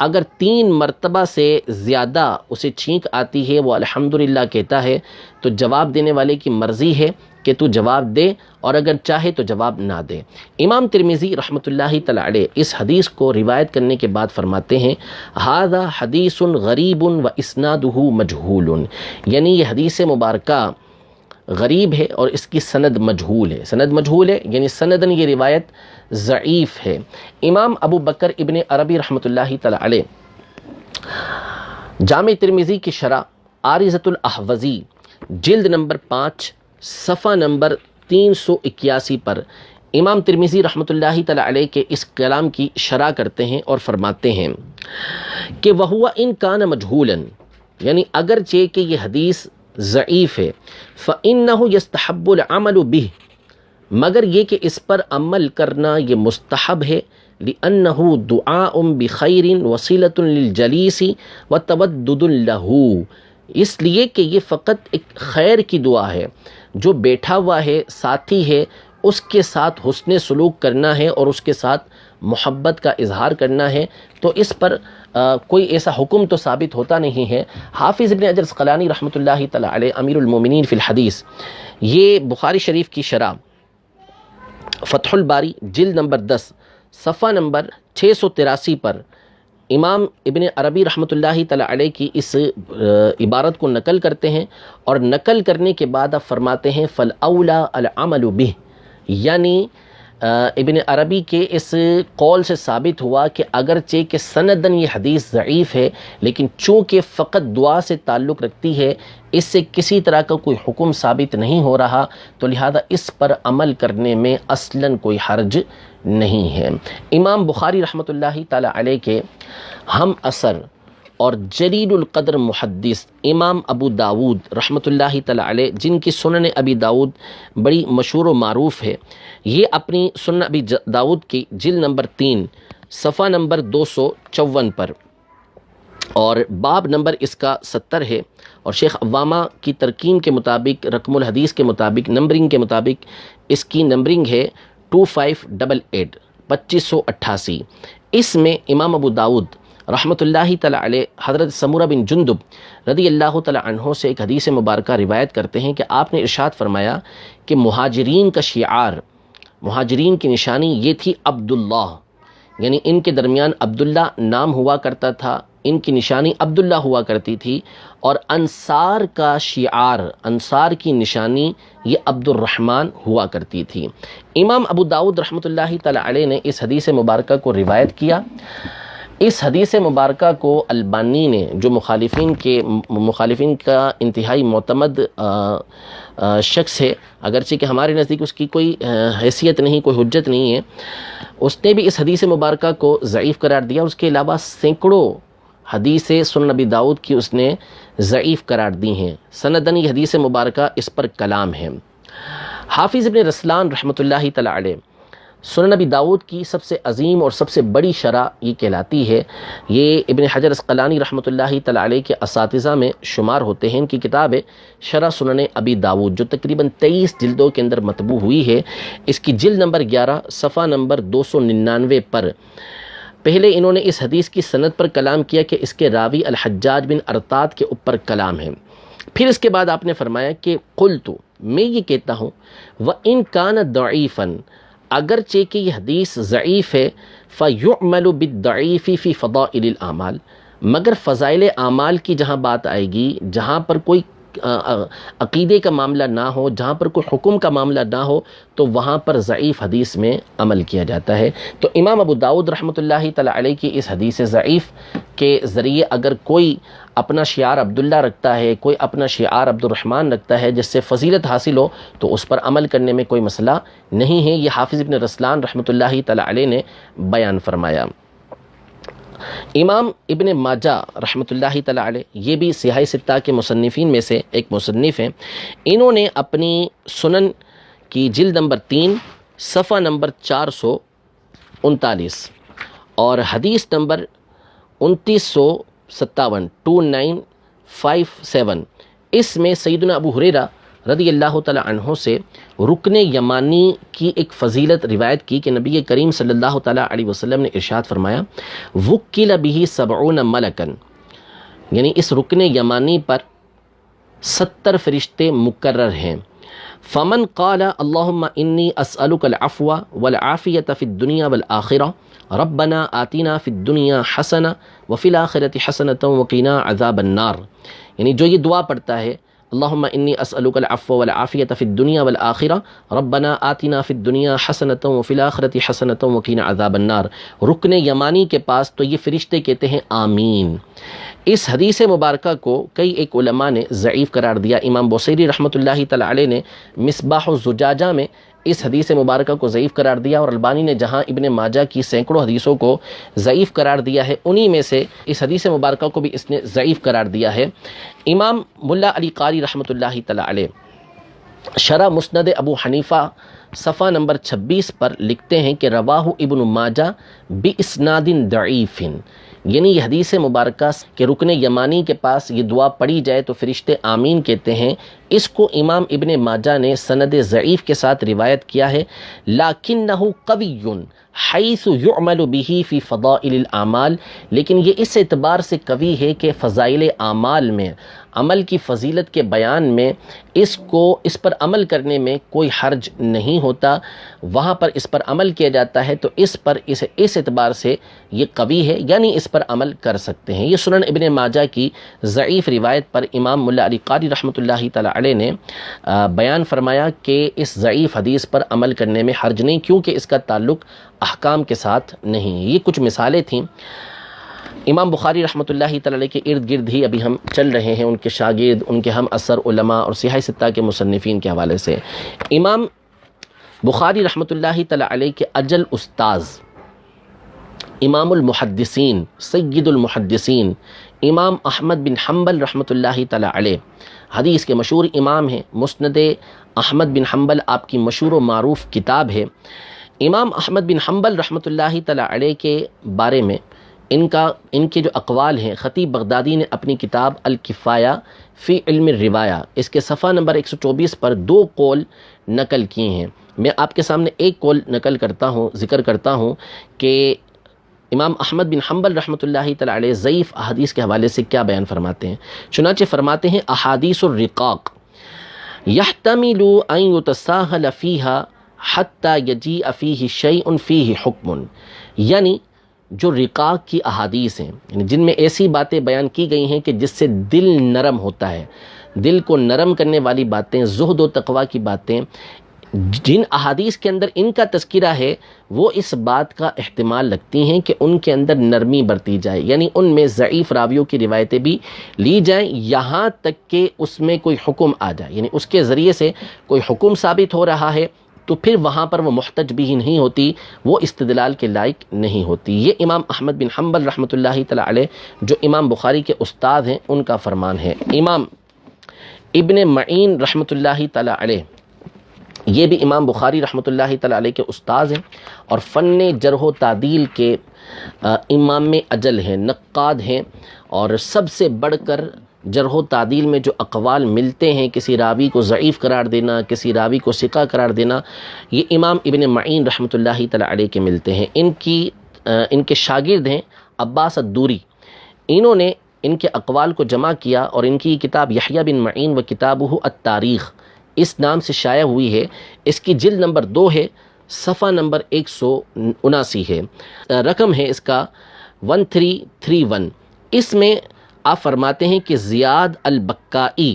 اگر 3 مرتبہ سے زیادہ اسے چھینک آتی ہے، وہ الحمدللہ کہتا ہے، تو جواب دینے والے کی مرضی ہے کہ تو جواب دے، اور اگر چاہے تو جواب نہ دے۔ امام ترمذی رحمۃ اللہ تعالی علیہ اس حدیث کو روایت کرنے کے بعد فرماتے ہیں، ھذا حدیث غریب و اسنادہ مجہول، یعنی یہ حدیث مبارکہ غریب ہے اور اس کی سند مجہول ہے۔ سند مجہول ہے یعنی سندن یہ روایت ضعیف ہے۔ امام ابو بکر ابن عربی رحمۃ اللہ تعالی علیہ جامع ترمذی کی شرح عارضۃ الاحوزی جلد نمبر 5 صفحہ نمبر 381 پر امام ترمذی رحمۃ اللہ تعالی علیہ کے اس کلام کی شرح کرتے ہیں اور فرماتے ہیں کہ وَهُوَ إِن كَانَ مَجْهُولًا، یعنی اگرچہ کہ یہ حدیث ضعیف ہے، فَإِنَّهُ يَسْتَحَبُّ الْعَمَلُ بِهِ، مگر یہ کہ اس پر عمل کرنا یہ مستحب ہے، لِأَنَّهُ دُعَاءٌ بِخَيْرٍ وَصِلَةٌ لِلْجَلِيسِ وَتَوَدُّدٌ لَهُ، اس لیے کہ یہ فقط ایک خیر کی دعا ہے، جو بیٹھا ہوا ہے، ساتھی ہے، اس کے ساتھ حسن سلوک کرنا ہے اور اس کے ساتھ محبت کا اظہار کرنا ہے تو اس پر کوئی ایسا حکم تو ثابت ہوتا نہیں ہے۔ حافظ ابن حجر عسقلانی رحمۃ اللہ تعالی علیہ امیر المومنین فی الحدیث، یہ بخاری شریف کی شرح فتح الباری جلد نمبر 10 صفحہ نمبر 683 پر امام ابن عربی رحمۃ اللہ تعالی علیہ کی اس عبارت کو نقل کرتے ہیں، اور نقل کرنے کے بعد اب فرماتے ہیں فَالْأَوْلَى الْعَمَلُ بِهِ، یعنی ابن عربی کے اس قول سے ثابت ہوا کہ اگرچہ کہ سندن یہ حدیث ضعیف ہے، لیکن چونکہ فقط دعا سے تعلق رکھتی ہے، اس سے کسی طرح کا کوئی حکم ثابت نہیں ہو رہا، تو لہذا اس پر عمل کرنے میں اصلاً کوئی حرج نہیں ہے۔ امام بخاری رحمۃ اللہ تعالی علیہ کے ہم اثر اور جلیل القدر محدث امام ابو داود رحمۃ اللہ تعالی علیہ، جن کی سنن ابی داود بڑی مشہور و معروف ہے، یہ اپنی سنن ابی داود کی جلد نمبر 3 صفحہ نمبر 254 پر اور باب نمبر اس کا 70 ہے، اور شیخ عوامہ کی ترکیم کے مطابق رقم الحدیث کے مطابق نمبرنگ کے مطابق اس کی نمبرنگ ہے 2588 2588۔ اس میں امام ابو داود رحمۃ اللہ تعالی علیہ حضرت سمورہ بن جندب رضی اللہ تعالی عنہ سے ایک حدیث مبارکہ روایت کرتے ہیں کہ آپ نے ارشاد فرمایا کہ مہاجرین کا شعار، مہاجرین کی نشانی یہ تھی عبداللہ، یعنی ان کے درمیان عبداللہ نام ہوا کرتا تھا، ان کی نشانی عبداللہ ہوا کرتی تھی، اور انصار کا شعار، انصار کی نشانی یہ عبد الرحمن ہوا کرتی تھی۔ امام ابو داود رحمۃ اللہ تعالی علیہ نے اس حدیث مبارکہ کو روایت کیا۔ اس حدیث مبارکہ کو البانی نے، جو مخالفین کا انتہائی معتمد شخص ہے، اگرچہ کہ ہمارے نزدیک اس کی کوئی حیثیت نہیں، کوئی حجت نہیں ہے، اس نے بھی اس حدیث مبارکہ کو ضعیف قرار دیا۔ اس کے علاوہ سینکڑوں حدیث سنن نبی داؤد کی اس نے ضعیف قرار دی ہیں۔ سندن یہ حدیث مبارکہ اس پر کلام ہے۔ حافظ ابن رسلان رحمۃ اللہ تعالی علیہ سنن نبی داؤد کی سب سے عظیم اور سب سے بڑی شرح یہ کہلاتی ہے۔ یہ ابن حجر عسقلانی رحمۃ اللہ تعالی علیہ کے اساتذہ میں شمار ہوتے ہیں۔ ان کی کتاب ہے شرح سنن ابی داؤد، جو تقریباً 23 جلدوں کے اندر مطبوع ہوئی ہے۔ اس کی جلد نمبر 11 صفحہ نمبر 299 پر پہلے انہوں نے اس حدیث کی سند پر کلام کیا کہ اس کے راوی الحجاج بن ارطاد کے اوپر کلام ہے۔ پھر اس کے بعد آپ نے فرمایا کہ قلت، میں یہ کہتا ہوں، وَإِن كَانَ ضَعِيفًا، اگرچہ کہ یہ حدیث ضعیف ہے، فَيُعْمَلُ بِالضَّعِيفِ فِي فَضَائِلِ الْأَعْمَالِ، مگر فضائل اعمال کی جہاں بات آئے گی، جہاں پر کوئی عقیدے کا معاملہ نہ ہو، جہاں پر کوئی حکم کا معاملہ نہ ہو، تو وہاں پر ضعیف حدیث میں عمل کیا جاتا ہے۔ تو امام ابو داؤد رحمۃ اللہ تعالی علیہ کی اس حدیث ضعیف کے ذریعے اگر کوئی اپنا شعار عبداللہ رکھتا ہے، کوئی اپنا شعار عبد الرحمن رکھتا ہے جس سے فضیلت حاصل ہو، تو اس پر عمل کرنے میں کوئی مسئلہ نہیں ہے۔ یہ حافظ ابن رسلان رحمۃ اللہ تعالی علیہ نے بیان فرمایا۔ امام ابن ماجہ رحمۃ اللہ تعالی علیہ، یہ بھی سیاہ ستہ کے مصنفین میں سے ایک مصنف ہیں۔ انہوں نے اپنی سنن کی جلد نمبر 3 صفحہ نمبر 439 اور حدیث نمبر 2957 2957 اس میں سیدنا ابو ہریرہ رضی اللہ تعالی عنہ سے رکن یمانی کی ایک فضیلت روایت کی کہ نبی کریم صلی اللہ تعالی علیہ وسلم نے ارشاد فرمایا، وکل بہ 70 ملکن، یعنی اس رکن یمانی پر 70 فرشتے مقرر ہیں۔ فمن قال اللہم انی اسألک العفو والعافیۃ فی الدنیا والآخرہ ربنا آتنا فی الدنیا حسنہ وفی الآخرۃ حسنۃ وقنا عذاب النار، یعنی جو یہ دعا پڑھتا ہے اللہم انی اسألک العفو والعافیۃ فی الدنیا والآخرہ ربنا آتنا فی الدنیا حسنۃ وفی الآخرۃ حسنۃ وقنا عذاب النار، رکن یمانی کے پاس تو یہ فرشتے کہتے ہیں آمین۔ اس حدیث مبارکہ کو کئی ایک علماء نے ضعیف قرار دیا۔ امام بوصیری رحمۃ اللہ تعالی علیہ نے مصباح الزجاجہ میں اس حدیث مبارکہ کو ضعیف قرار دیا، اور البانی نے جہاں ابن ماجہ کی سینکڑوں حدیثوں کو ضعیف قرار دیا ہے، انہی میں سے اس حدیث مبارکہ کو بھی اس نے ضعیف قرار دیا ہے۔ امام ملا علی قاری رحمۃ اللہ تعالی علیہ شرح مسند ابو حنیفہ صفحہ نمبر 26 پر لکھتے ہیں کہ رواہ ابن ماجہ باسناد ضعیف، یعنی یہ حدیث مبارکہ کہ رکن یمانی کے پاس یہ دعا پڑھی جائے تو فرشتے آمین کہتے ہیں، اس کو امام ابن ماجہ نے سند ضعیف کے ساتھ روایت کیا ہے، لیکنہ قوی حیث یعمل بہ فی فضائل الاعمال، لیکن یہ اس اعتبار سے قوی ہے کہ فضائل اعمال میں، عمل کی فضیلت کے بیان میں اس پر عمل کرنے میں کوئی حرج نہیں ہوتا، وہاں پر اس پر عمل کیا جاتا ہے تو اس اعتبار سے یہ قوی ہے، یعنی اس پر عمل کر سکتے ہیں۔ یہ سنن ابن ماجہ کی ضعیف روایت پر امام ملا علی قاری رحمۃ اللہ تعالی علیہ نے بیان فرمایا کہ اس ضعیف حدیث پر عمل کرنے میں حرج نہیں، کیونکہ اس کا تعلق احکام کے ساتھ نہیں۔ یہ کچھ مثالیں تھیں۔ امام بخاری رحمۃ اللہ تعالی علیہ کے ارد گرد ہی ابھی ہم چل رہے ہیں، ان کے شاگرد، ان کے ہم اثر علماء اور صحیح ستہ کے مصنفین کے حوالے سے۔ امام بخاری رحمۃ اللہ تعالی علیہ کے اجل استاذ، امام المحدثین، سید المحدثین، امام احمد بن حنبل رحمۃ اللہ تعالی علیہ، حدیث کے مشہور امام ہیں، مسند احمد بن حنبل آپ کی مشہور و معروف کتاب ہے۔ امام احمد بن حنبل رحمۃ اللہ تعالی علیہ کے بارے میں ان کے جو اقوال ہیں، خطیب بغدادی نے اپنی کتاب الکفایہ فی علم الروایہ، اس کے صفحہ نمبر 124 پر 2 قول نقل کیے ہیں۔ میں آپ کے سامنے ایک قول ذکر کرتا ہوں کہ امام احمد بن حنبل رحمۃ اللہ تعالی علیہ ضعیف احادیث کے حوالے سے کیا بیان فرماتے ہیں۔ چنانچہ فرماتے ہیں احادیث الرقاق یحتمل ان یتساہل فیہا حتی یجیء فیہ شیء فیہ حکم، یعنی جو رقاق کی احادیث ہیں، یعنی جن میں ایسی باتیں بیان کی گئی ہیں کہ جس سے دل نرم ہوتا ہے، دل کو نرم کرنے والی باتیں، زہد و تقوی کی باتیں، جن احادیث کے اندر ان کا تذکرہ ہے وہ اس بات کا احتمال رکھتی ہیں کہ ان کے اندر نرمی برتی جائے، یعنی ان میں ضعیف راویوں کی روایتیں بھی لی جائیں یہاں تک کہ اس میں کوئی حکم آ جائے، یعنی اس کے ذریعے سے کوئی حکم ثابت ہو رہا ہے تو پھر وہاں پر وہ محتج بھی نہیں ہوتی، وہ استدلال کے لائق نہیں ہوتی۔ یہ امام احمد بن حنبل رحمۃ اللہ تعالی علیہ جو امام بخاری کے استاد ہیں ان کا فرمان ہے۔ امام ابن معین رحمۃ اللہ تعالی علیہ، یہ بھی امام بخاری رحمۃ اللہ تعالی علیہ کے استاد ہیں اور فن جرح و تعدیل کے امام اجل ہیں، نقاد ہیں، اور سب سے بڑھ کر جرح و تعدیل میں جو اقوال ملتے ہیں، کسی راوی کو ضعیف قرار دینا، کسی راوی کو ثقہ قرار دینا، یہ امام ابن معین رحمۃ اللہ تعالی علیہ کے ملتے ہیں۔ ان کے شاگرد ہیں عباس الدوری، انہوں نے ان کے اقوال کو جمع کیا اور ان کی کتاب یحییٰ بن معین و کتابہ التاریخ اس نام سے شائع ہوئی ہے۔ اس کی جلد نمبر 2 ہے، صفحہ نمبر 179 ہے، رقم ہے اس کا 1331۔ اس میں آپ فرماتے ہیں کہ زیاد البکائی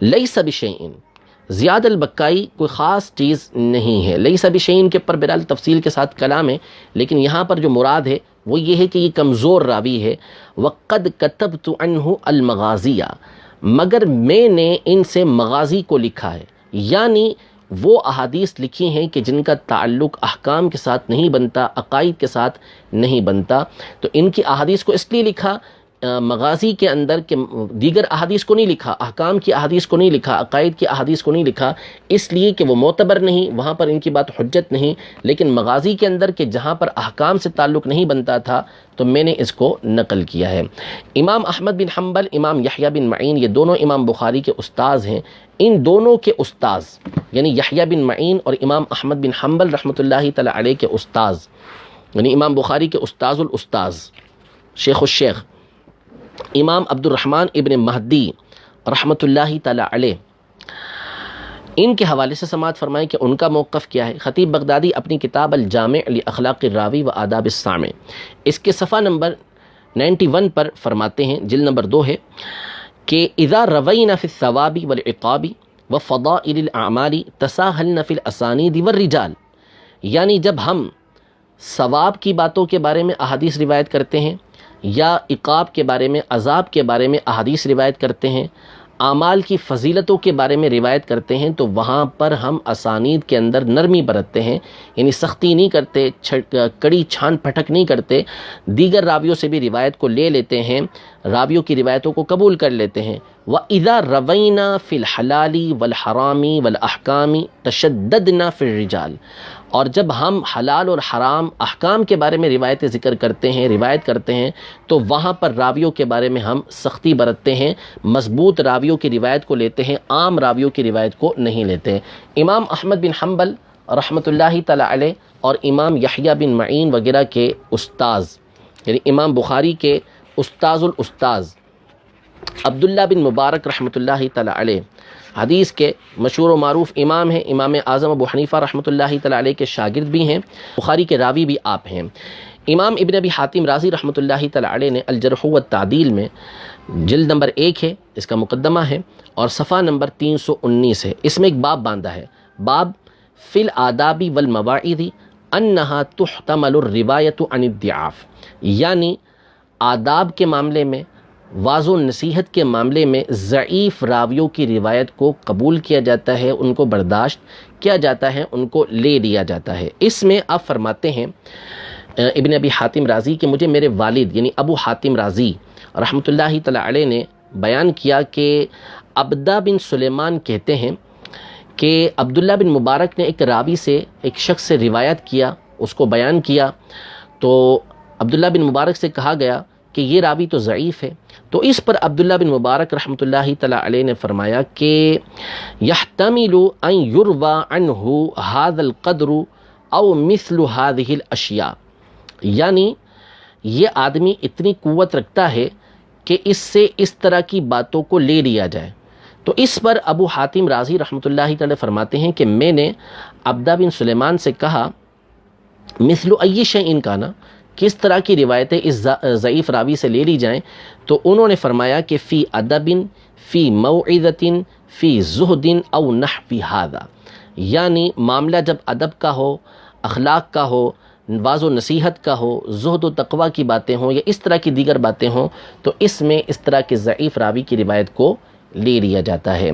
لیس بشیء، زیاد البکائی کوئی خاص چیز نہیں ہے، لیس بشیء کے پر بہرحال تفصیل کے ساتھ کلام ہے، لیکن یہاں پر جو مراد ہے وہ یہ ہے کہ یہ کمزور راوی ہے۔ وقد کتبت عنہ المغازیہ، مگر میں نے ان سے مغازی کو لکھا ہے، یعنی وہ احادیث لکھی ہیں کہ جن کا تعلق احکام کے ساتھ نہیں بنتا، عقائد کے ساتھ نہیں بنتا، تو ان کی احادیث کو اس لیے لکھا مغازی کے اندر کہ دیگر احادیث کو نہیں لکھا، احکام کی احادیث کو نہیں لکھا، عقائد کی احادیث کو نہیں لکھا، اس لیے کہ وہ معتبر نہیں، وہاں پر ان کی بات حجت نہیں، لیکن مغازی کے اندر کہ جہاں پر احکام سے تعلق نہیں بنتا تھا تو میں نے اس کو نقل کیا ہے۔ امام احمد بن حنبل، امام یحییٰ بن معین، یہ دونوں امام بخاری کے استاذ ہیں۔ ان دونوں کے استاذ یعنی یحییٰ بن معین اور امام احمد بن حنبل رحمۃ اللہ تعالی علیہ کے استاذ، یعنی امام بخاری کے استاذ الاستاذ شیخ الشیخ امام عبد الرحمن ابن مہدی رحمۃ اللہ تعالی علیہ، ان کے حوالے سے سماعت فرمائیں کہ ان کا موقف کیا ہے۔ خطیب بغدادی اپنی کتاب الجامع لاخلاق الراوی و آداب السامع اس کے صفحہ نمبر 91 پر فرماتے ہیں، جلد نمبر 2 ہے، کہ اذا روینا فی الثواب والعقاب وفضائل الاعمال تساہلنا فی الاسانید والرجال، یعنی جب ہم ثواب کی باتوں کے بارے میں احادیث روایت کرتے ہیں یا عقاب کے بارے میں، عذاب کے بارے میں احادیث روایت کرتے ہیں، اعمال کی فضیلتوں کے بارے میں روایت کرتے ہیں، تو وہاں پر ہم اسانید کے اندر نرمی برتتے ہیں، یعنی سختی نہیں کرتے، کڑی چھان پھٹک نہیں کرتے، دیگر راویوں سے بھی روایت کو لے لیتے ہیں، راویوں کی روایتوں کو قبول کر لیتے ہیں۔ وَإِذَا رَوَيْنَا فِي الْحَلَالِ وَالْحَرَامِ وَالْأَحْكَامِ تَشَدَّدْنَا فِي الرِّجَالِ، اور جب ہم حلال اور حرام احکام کے بارے میں روایت ذکر کرتے ہیں، روایت کرتے ہیں، تو وہاں پر راویوں کے بارے میں ہم سختی برتتے ہیں، مضبوط راویوں کی روایت کو لیتے ہیں، عام راویوں کی روایت کو نہیں لیتے ہیں۔ امام احمد بن حنبل رحمۃ اللہ تعالی علیہ اور امام یحییٰ بن معین وغیرہ کے استاذ، یعنی امام بخاری کے استاذ الاستاذ عبداللہ بن مبارک رحمۃ اللہ تعالی علیہ حدیث کے مشہور و معروف امام ہیں، امام اعظم ابو حنیفہ رحمۃ اللہ تعالی علیہ کے شاگرد بھی ہیں، بخاری کے راوی بھی آپ ہیں۔ امام ابن ابی حاتم رازی رحمۃ اللہ تعالی علیہ نے الجرح والتعدیل میں جلد نمبر 1 ہے، اس کا مقدمہ ہے اور صفحہ نمبر 319 ہے، اس میں ایک باب باندھا ہے، باب فی الآداب والمواعظ انہا تحتمل الروایت عن الضعاف، یعنی آداب کے معاملے میں، واعظ و نصیحت کے معاملے میں ضعیف راویوں کی روایت کو قبول کیا جاتا ہے، ان کو برداشت کیا جاتا ہے، ان کو لے لیا جاتا ہے۔ اس میں آپ فرماتے ہیں ابن ابی حاتم رازی کہ مجھے میرے والد یعنی ابو حاتم رازی رحمۃ اللہ تعالی علیہ نے بیان کیا کہ عبدہ بن سلیمان کہتے ہیں کہ عبداللہ بن مبارک نے ایک راوی سے، ایک شخص سے روایت کیا، اس کو بیان کیا، تو عبداللہ بن مبارک سے کہا گیا کہ یہ راوی تو ضعیف ہے، تو اس پر عبداللہ بن مبارک رحمۃ اللہ تعالی علیہ نے فرمایا کہ یحتمل ان یروى عنہ ھذا القدر او مثل هذه الاشیاء، یعنی یہ آدمی اتنی قوت رکھتا ہے کہ اس سے اس طرح کی باتوں کو لے لیا جائے۔ تو اس پر ابو حاتم رازی رحمۃ اللہ تعالی فرماتے ہیں کہ میں نے عبدہ بن سلیمان سے کہا مثل ای شیء کان، کس طرح کی روایتیں اس ضعیف راوی سے لے لی جائیں، تو انہوں نے فرمایا کہ فی ادب، فی موعظۃ، فی زہد او نحو ھذا، یعنی معاملہ جب ادب کا ہو، اخلاق کا ہو، واعظ و نصیحت کا ہو، زہد و تقوی کی باتیں ہوں یا اس طرح کی دیگر باتیں ہوں، تو اس میں اس طرح کے ضعیف راوی کی روایت کو لے لیا جاتا ہے۔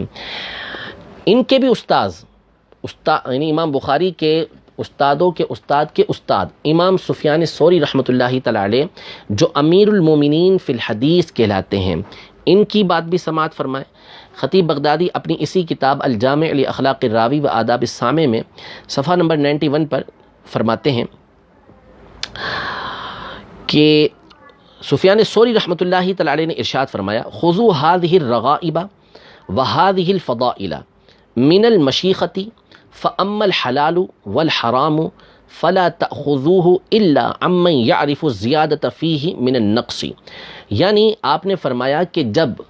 ان کے بھی استاذ یعنی امام بخاری کے استادوں کے استاد کے استاد امام سفیان ثوری رحمۃ اللہ تعالی علیہ، جو امیر المومنین فی الحدیث کہلاتے ہیں، ان کی بات بھی سماعت فرمائے۔ خطیب بغدادی اپنی اسی کتاب الجامع لاخلاق الراوی و آداب السامع میں صفحہ نمبر 91 پر فرماتے ہیں کہ سفیان ثوری رحمۃ اللہ تعالی علیہ نے ارشاد فرمایا خذوا هذه الرغائب وهذه الفضائل من المشیخۃ فاما الحلال والحرام فلا تأخذوه الا عمن يعرف الزیادۃ فیہ من النقص، یعنی آپ نے فرمایا کہ جب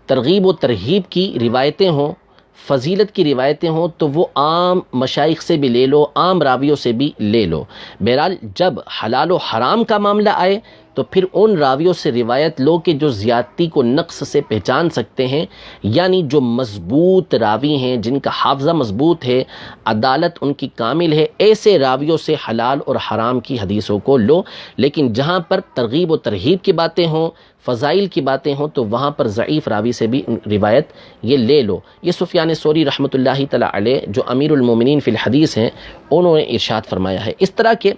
ترغیب و ترہیب کی روایتیں ہوں، فضیلت کی روایتیں ہوں، تو وہ عام مشائخ سے بھی لے لو، عام راویوں سے بھی لے لو۔ بہرحال جب حلال و حرام کا معاملہ آئے تو پھر ان راویوں سے روایت لو کہ جو زیادتی کو نقص سے پہچان سکتے ہیں، یعنی جو مضبوط راوی ہیں، جن کا حافظہ مضبوط ہے، عدالت ان کی کامل ہے، ایسے راویوں سے حلال اور حرام کی حدیثوں کو لو۔ لیکن جہاں پر ترغیب و ترہیب کی باتیں ہوں، فضائل کی باتیں ہوں، تو وہاں پر ضعیف راوی سے بھی روایت یہ لے لو۔ یہ سفیان ثوری رحمۃ اللہ تعالی علیہ جو امیر المومنین فی الحدیث ہیں، انہوں نے ارشاد فرمایا ہے۔ اس طرح کے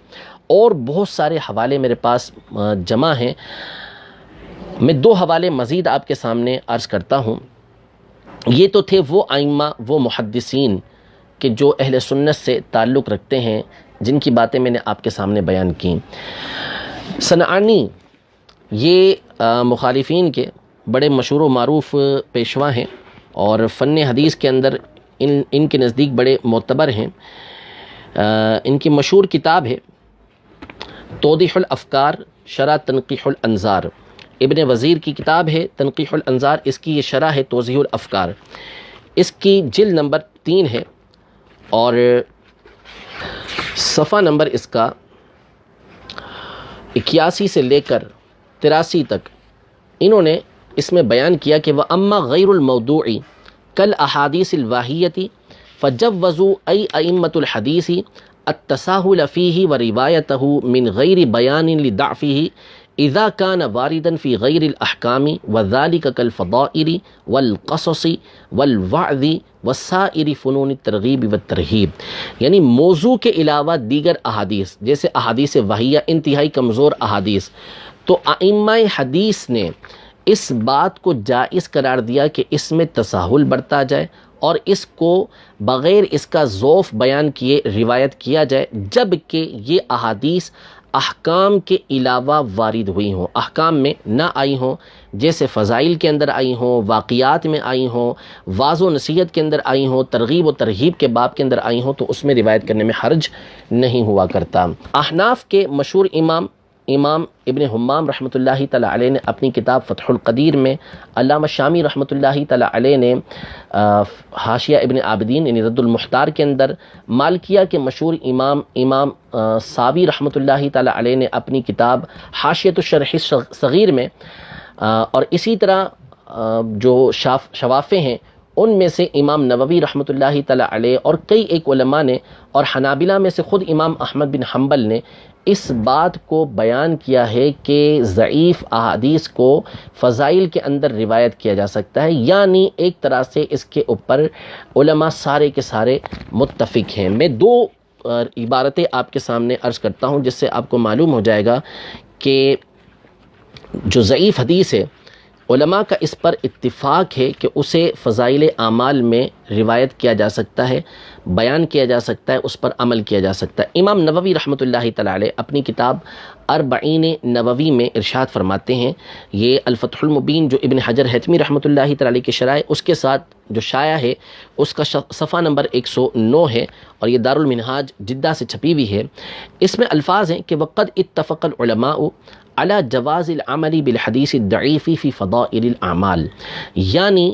اور بہت سارے حوالے میرے پاس جمع ہیں، میں 2 حوالے مزید آپ کے سامنے عرض کرتا ہوں۔ یہ تو تھے وہ ائمہ، وہ محدثین کہ جو اہل سنت سے تعلق رکھتے ہیں، جن کی باتیں میں نے آپ کے سامنے بیان کی۔ صنعانی یہ مخالفین کے بڑے مشہور و معروف پیشوا ہیں اور فن حدیث کے اندر ان کے نزدیک بڑے معتبر ہیں۔ ان کی مشہور کتاب ہے توضیح الافکار شرح تنقیح الانظار، ابن وزیر کی کتاب ہے تنقیح الانظار، اس کی یہ شرح ہے توضیح الافکار، اس کی جلد نمبر 3 ہے اور صفحہ نمبر اس کا 81 سے لے کر 83 تک انہوں نے اس میں بیان کیا کہ وَأَمَّا غَيْرُ الْمَوْضُوعِ كَالْأَحَادِيثِ الْوَاهِيَّةِ فَجَوَّزُوا أَيْ أَئِمَّةُ الْحَدِيثِ التساهل فيه وروايته من غير بيان لضعفه إذا كان واردا في غير الأحكام وذلك كالفضائل والقصص والوعظ وسائر فنون الترغیب والترہیب، یعنی موضوع کے علاوہ دیگر احادیث جیسے احادیث وحیہ، انتہائی کمزور احادیث، تو ائمہ حدیث نے اس بات کو جائز قرار دیا کہ اس میں تساہل برتا جائے اور اس کو بغیر اس کا ضعف بیان کیے روایت کیا جائے، جب کہ یہ احادیث احکام کے علاوہ وارد ہوئی ہوں، احکام میں نہ آئی ہوں، جیسے فضائل کے اندر آئی ہوں، واقعات میں آئی ہوں، واعظ و نصیحت کے اندر آئی ہوں، ترغیب و ترہیب کے باب کے اندر آئی ہوں، تو اس میں روایت کرنے میں حرج نہیں ہوا کرتا۔ احناف کے مشہور امام ابن حمام رحمۃ اللہ تعالی علیہ نے اپنی کتاب فتح القدیر میں، علامہ شامی رحمۃ اللہ تعالی علیہ نے حاشیہ ابن عابدین یعنی رد المحتار کے اندر، مالکیہ کے مشہور امام ساوی رحمۃ اللہ تعالی علیہ نے اپنی کتاب حاشیۃ الشرح صغیر میں، اور اسی طرح جو شوافے ہیں ان میں سے امام نووی رحمۃ اللہ تعالی علیہ اور کئی ایک علماء نے، اور حنابلہ میں سے خود امام احمد بن حنبل نے اس بات کو بیان کیا ہے کہ ضعیف احادیث کو فضائل کے اندر روایت کیا جا سکتا ہے، یعنی ایک طرح سے اس کے اوپر علماء سارے کے سارے متفق ہیں۔ میں دو عبارتیں آپ کے سامنے عرض کرتا ہوں جس سے آپ کو معلوم ہو جائے گا کہ جو ضعیف حدیث ہے علماء کا اس پر اتفاق ہے کہ اسے فضائل اعمال میں روایت کیا جا سکتا ہے، بیان کیا جا سکتا ہے، اس پر عمل کیا جا سکتا ہے۔ امام نووی رحمۃ اللہ تعالی علیہ اپنی کتاب اربعین نووی میں ارشاد فرماتے ہیں، یہ الفتح المبین جو ابن حجر حتمی رحمۃ اللہ تعالی علیہ کی شرح ہے اس کے ساتھ جو شائع ہے اس کا صفحہ نمبر 109 ہے، اور یہ دارالمنہاج جدہ سے چھپی ہوئی ہے۔ اس میں الفاظ ہیں کہ وقد اتفق العلماء علی جواز العمل بالحدیث الضعیف فی فضائل الاعمال، یعنی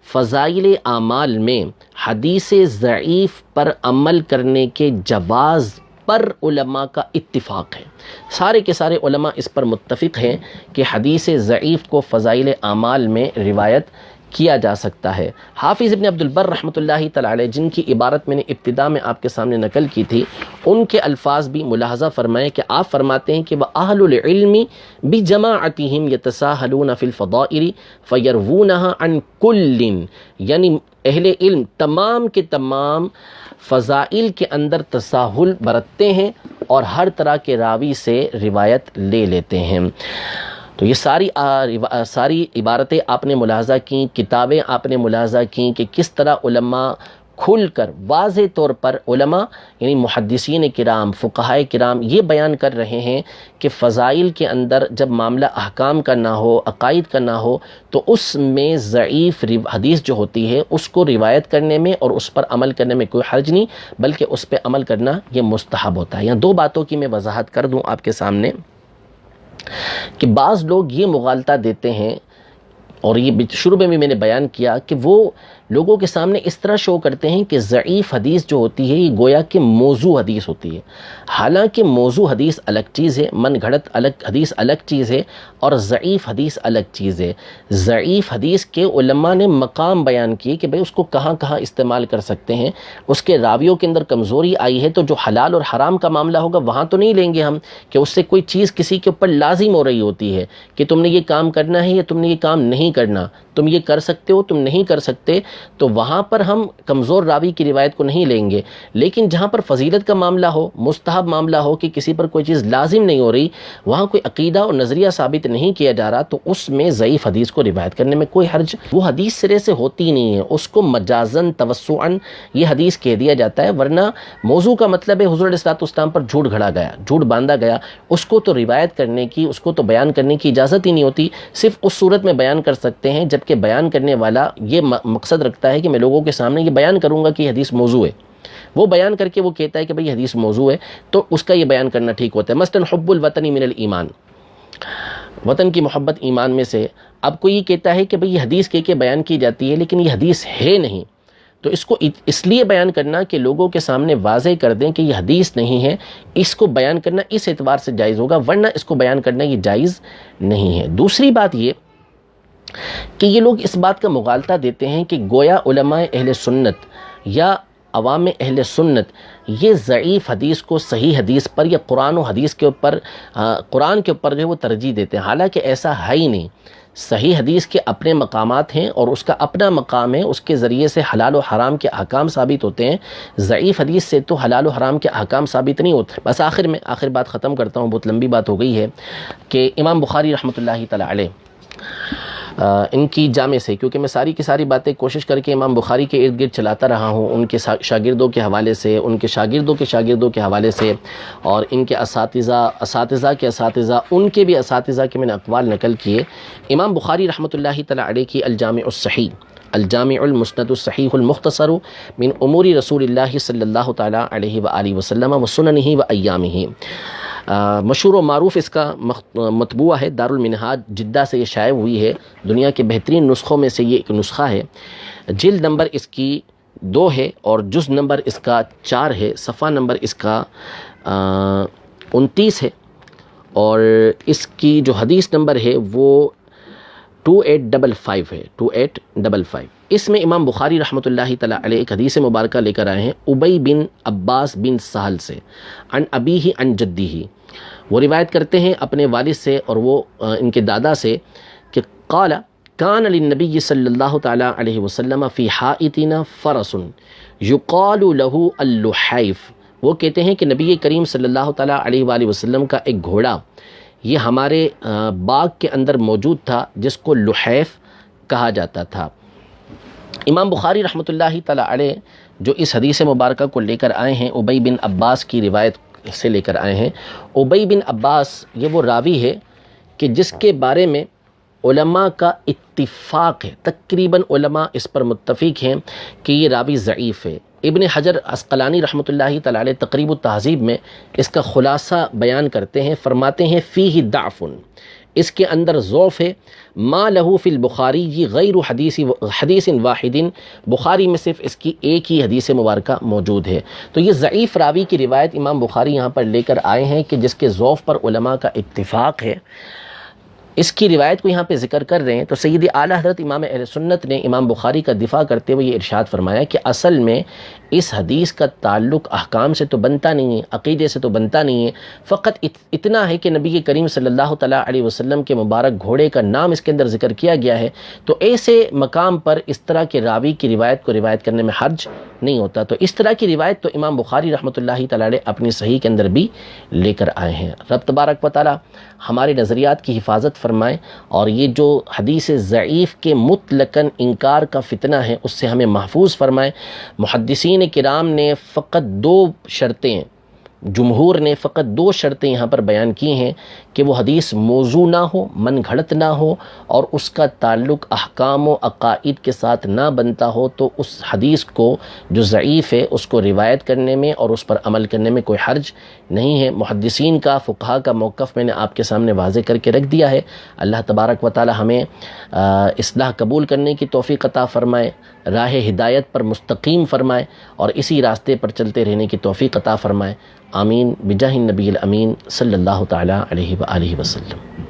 فضائل اعمال میں حدیث ضعیف پر عمل کرنے کے جواز پر علماء کا اتفاق ہے، سارے کے سارے علماء اس پر متفق ہیں کہ حدیث ضعیف کو فضائل اعمال میں روایت کیا جا سکتا ہے۔ حافظ ابن عبد البر رحمۃ اللہ تعالی علیہ جن کی عبارت میں نے ابتدا میں آپ کے سامنے نقل کی تھی، ان کے الفاظ بھی ملاحظہ فرمائیں کہ آپ فرماتے ہیں کہ وَأَهْلُ الْعِلْمِ بِجَمَاعَتِهِمْ يَتَسَاهَلُونَ فِي الْفَضَائِلِ فَيَرْوُونَهَا عَنْ كُلٍّ، یعنی اہل علم تمام کے تمام فضائل کے اندر تساہل برتتے ہیں اور ہر طرح کے راوی سے روایت لے لیتے ہیں۔ تو یہ ساری عبارتیں آپ نے ملاحظہ کیں، کتابیں آپ نے ملاحظہ کیں کہ کس طرح علماء کھل کر واضح طور پر علماء یعنی محدثین کرام، فقہائے کرام یہ بیان کر رہے ہیں کہ فضائل کے اندر جب معاملہ احکام کا نہ ہو، عقائد کا نہ ہو، تو اس میں ضعیف حدیث جو ہوتی ہے اس کو روایت کرنے میں اور اس پر عمل کرنے میں کوئی حرج نہیں، بلکہ اس پہ عمل کرنا یہ مستحب ہوتا ہے۔ یہاں دو باتوں کی میں وضاحت کر دوں آپ کے سامنے کہ بعض لوگ یہ مغالطہ دیتے ہیں، اور یہ شروع میں بھی میں نے بیان کیا کہ وہ لوگوں کے سامنے اس طرح شو کرتے ہیں کہ ضعیف حدیث جو ہوتی ہے یہ گویا کہ موضوع حدیث ہوتی ہے، حالانکہ موضوع حدیث الگ چیز ہے، من گھڑت حدیث الگ چیز ہے، اور ضعیف حدیث الگ چیز ہے۔ ضعیف حدیث کے علماء نے مقام بیان کیے کہ بھئی اس کو کہاں کہاں استعمال کر سکتے ہیں، اس کے راویوں کے اندر کمزوری آئی ہے تو جو حلال اور حرام کا معاملہ ہوگا وہاں تو نہیں لیں گے ہم، کہ اس سے کوئی چیز کسی کے اوپر لازم ہو رہی ہوتی ہے کہ تم نے یہ کام کرنا ہے یا تم نے یہ کام نہیں کرنا، تم یہ کر سکتے ہو تم نہیں کر سکتے، تو وہاں پر ہم کمزور راوی کی روایت کو نہیں لیں گے۔ لیکن جہاں پر فضیلت کا معاملہ ہو، مستحب معاملہ ہو کہ کسی پر کوئی چیز لازم نہیں ہو رہی، وہاں کوئی عقیدہ اور نظریہ ثابت نہیں کیا جا رہا، تو اس میں ضعیف حدیث کو روایت کرنے میں کوئی حرج، وہ حدیث سرے سے ہوتی نہیں ہے، اس کو مجازن توسعاً یہ حدیث کہہ دیا جاتا ہے، ورنہ موضوع کا مطلب ہے حضور علیہ الصلوۃ والسلام پر جھوٹ گھڑا گیا، جھوٹ باندھا گیا، اس کو تو روایت کرنے کی، اس کو تو بیان کرنے کی اجازت ہی نہیں ہوتی، صرف اس صورت میں بیان کر سکتے ہیں جبکہ بیان کرنے والا یہ مقصد رکھتا ہے کہ میں لوگوں کے سامنے یہ بیان کروں گا کہ یہ حدیث موضوع ہے، وہ بیان کر کے وہ کہتا ہے کہ بھئی یہ حدیث موضوع ہے، تو اس کا یہ بیان کرنا ٹھیک ہوتا ہے۔ مثلاً حب الوطن من الایمان، وطن کی محبت ایمان میں سے، اب کوئی یہ کہتا ہے کہ بھئی یہ حدیث کہہ کے بیان کی جاتی ہے لیکن یہ حدیث ہے نہیں، تو اس کو اس لیے بیان کرنا کہ لوگوں کے سامنے واضح کر دیں کہ یہ حدیث نہیں ہے، اس کو بیان کرنا اس اعتبار سے جائز ہوگا، ورنہ اس کو بیان کرنا یہ جائز نہیں ہے۔ دوسری بات یہ کہ یہ لوگ اس بات کا مغالطہ دیتے ہیں کہ گویا علماء اہل سنت یا عوام اہل سنت یہ ضعیف حدیث کو صحیح حدیث پر یا قرآن و حدیث کے اوپر قرآن کے اوپر جو ہے وہ ترجیح دیتے ہیں، حالانکہ ایسا ہے ہی نہیں۔ صحیح حدیث کے اپنے مقامات ہیں اور اس کا اپنا مقام ہے، اس کے ذریعے سے حلال و حرام کے احکام ثابت ہوتے ہیں، ضعیف حدیث سے تو حلال و حرام کے احکام ثابت نہیں ہوتے۔ بس آخر بات ختم کرتا ہوں، بہت لمبی بات ہو گئی ہے، کہ امام بخاری رحمۃ اللہ تعالی علیہ ان کی جامع سے، کیونکہ میں ساری کی ساری باتیں کوشش کر کے امام بخاری کے ارد گرد چلاتا رہا ہوں، ان کے شاگردوں کے حوالے سے، ان کے شاگردوں کے شاگردوں کے حوالے سے، اور ان کے اساتذہ کے اساتذہ، ان کے بھی اساتذہ کے میں نے اقوال نقل کیے۔ امام بخاری رحمۃ اللہ تعالی علیہ کی الجامع الصحیح، الجامع المسند الصحیح المختصر من امور رسول اللہ صلی اللہ تعالی علیہ وآلہ وسلم وسننہ وایامہ، مشہور و معروف اس کا مطبوعہ ہے، دارالمنہاج جدہ سے یہ شائع ہوئی ہے، دنیا کے بہترین نسخوں میں سے یہ ایک نسخہ ہے۔ جلد نمبر اس کی 2 ہے اور جز نمبر اس کا 4 ہے، صفحہ نمبر اس کا 29 ہے، اور اس کی جو حدیث نمبر ہے وہ 2855 ہے، 2855۔ اس میں امام بخاری رحمۃ اللہ تعالی علیہ ایک حدیث مبارکہ لے کر آئے ہیں ابی بن عباس بن سہل سے، عن ابیہ عن جدہ، وہ روایت کرتے ہیں اپنے والد سے اور وہ ان کے دادا سے کہ قال کان للنبی صلی اللہ تعالی علیہ وسلم فی حائطنا فرس یقال له اللحیف، وہ کہتے ہیں کہ نبی کریم صلی اللہ تعالی علیہ وآلہ وسلم کا ایک گھوڑا یہ ہمارے باغ کے اندر موجود تھا جس کو لحیف کہا جاتا تھا۔ امام بخاری رحمۃ اللہ تعالی علیہ جو اس حدیث مبارکہ کو لے کر آئے ہیں ابی بن عباس کی روایت سے لے کر آئے ہیں۔ ابی بن عباس یہ وہ راوی ہے کہ جس کے بارے میں علماء کا اتفاق ہے، تقریباً علماء اس پر متفق ہیں کہ یہ راوی ضعیف ہے۔ ابن حجر عسقلانی رحمۃ اللہ تعالی علیہ تقریب التہذیب میں اس کا خلاصہ بیان کرتے ہیں، فرماتے ہیں فیہ ضعف، اس کے اندر ضعف ہے، ما لہ فی البخاری غیر حدیث واحد، بخاری میں صرف اس کی ایک ہی حدیث مبارکہ موجود ہے۔ تو یہ ضعیف راوی کی روایت امام بخاری یہاں پر لے کر آئے ہیں کہ جس کے ضعف پر علماء کا اتفاق ہے، اس کی روایت کو یہاں پہ ذکر کر رہے ہیں۔ تو سید اعلیٰ حضرت امام اہل سنت نے امام بخاری کا دفاع کرتے ہوئے یہ ارشاد فرمایا کہ اصل میں اس حدیث کا تعلق احکام سے تو بنتا نہیں ہے، عقیدے سے تو بنتا نہیں ہے، فقط اتنا ہے کہ نبی کریم صلی اللہ تعالیٰ علیہ وسلم کے مبارک گھوڑے کا نام اس کے اندر ذکر کیا گیا ہے، تو ایسے مقام پر اس طرح کے راوی کی روایت کو روایت کرنے میں حرج نہیں ہوتا۔ تو اس طرح کی روایت تو امام بخاری رحمۃ اللہ تعالی علیہ اپنی صحیح کے اندر بھی لے کر آئے ہیں۔ رب تبارک و تعالی ہمارے نظریات کی حفاظت فرمائے، اور یہ جو حدیث ضعیف کے مطلقاً انکار کا فتنہ ہے اس سے ہمیں محفوظ فرمائے۔ محدثین کرام نے فقط 2 شرطیں، جمہور نے فقط 2 شرطیں یہاں پر بیان کی ہیں کہ وہ حدیث موضوع نہ ہو، من گھڑت نہ ہو، اور اس کا تعلق احکام و عقائد کے ساتھ نہ بنتا ہو، تو اس حدیث کو جو ضعیف ہے اس کو روایت کرنے میں اور اس پر عمل کرنے میں کوئی حرج نہیں ہے۔ محدثین کا، فقہا کا موقف میں نے آپ کے سامنے واضح کر کے رکھ دیا ہے۔ اللہ تبارک و تعالی ہمیں اصلاح قبول کرنے کی توفیق عطا فرمائے، راہ ہدایت پر مستقیم فرمائے، اور اسی راستے پر چلتے رہنے کی توفیق عطا فرمائے۔ آمین بجاہ النبی الامین صلی اللہ تعالی علیہ وآلہ وسلم۔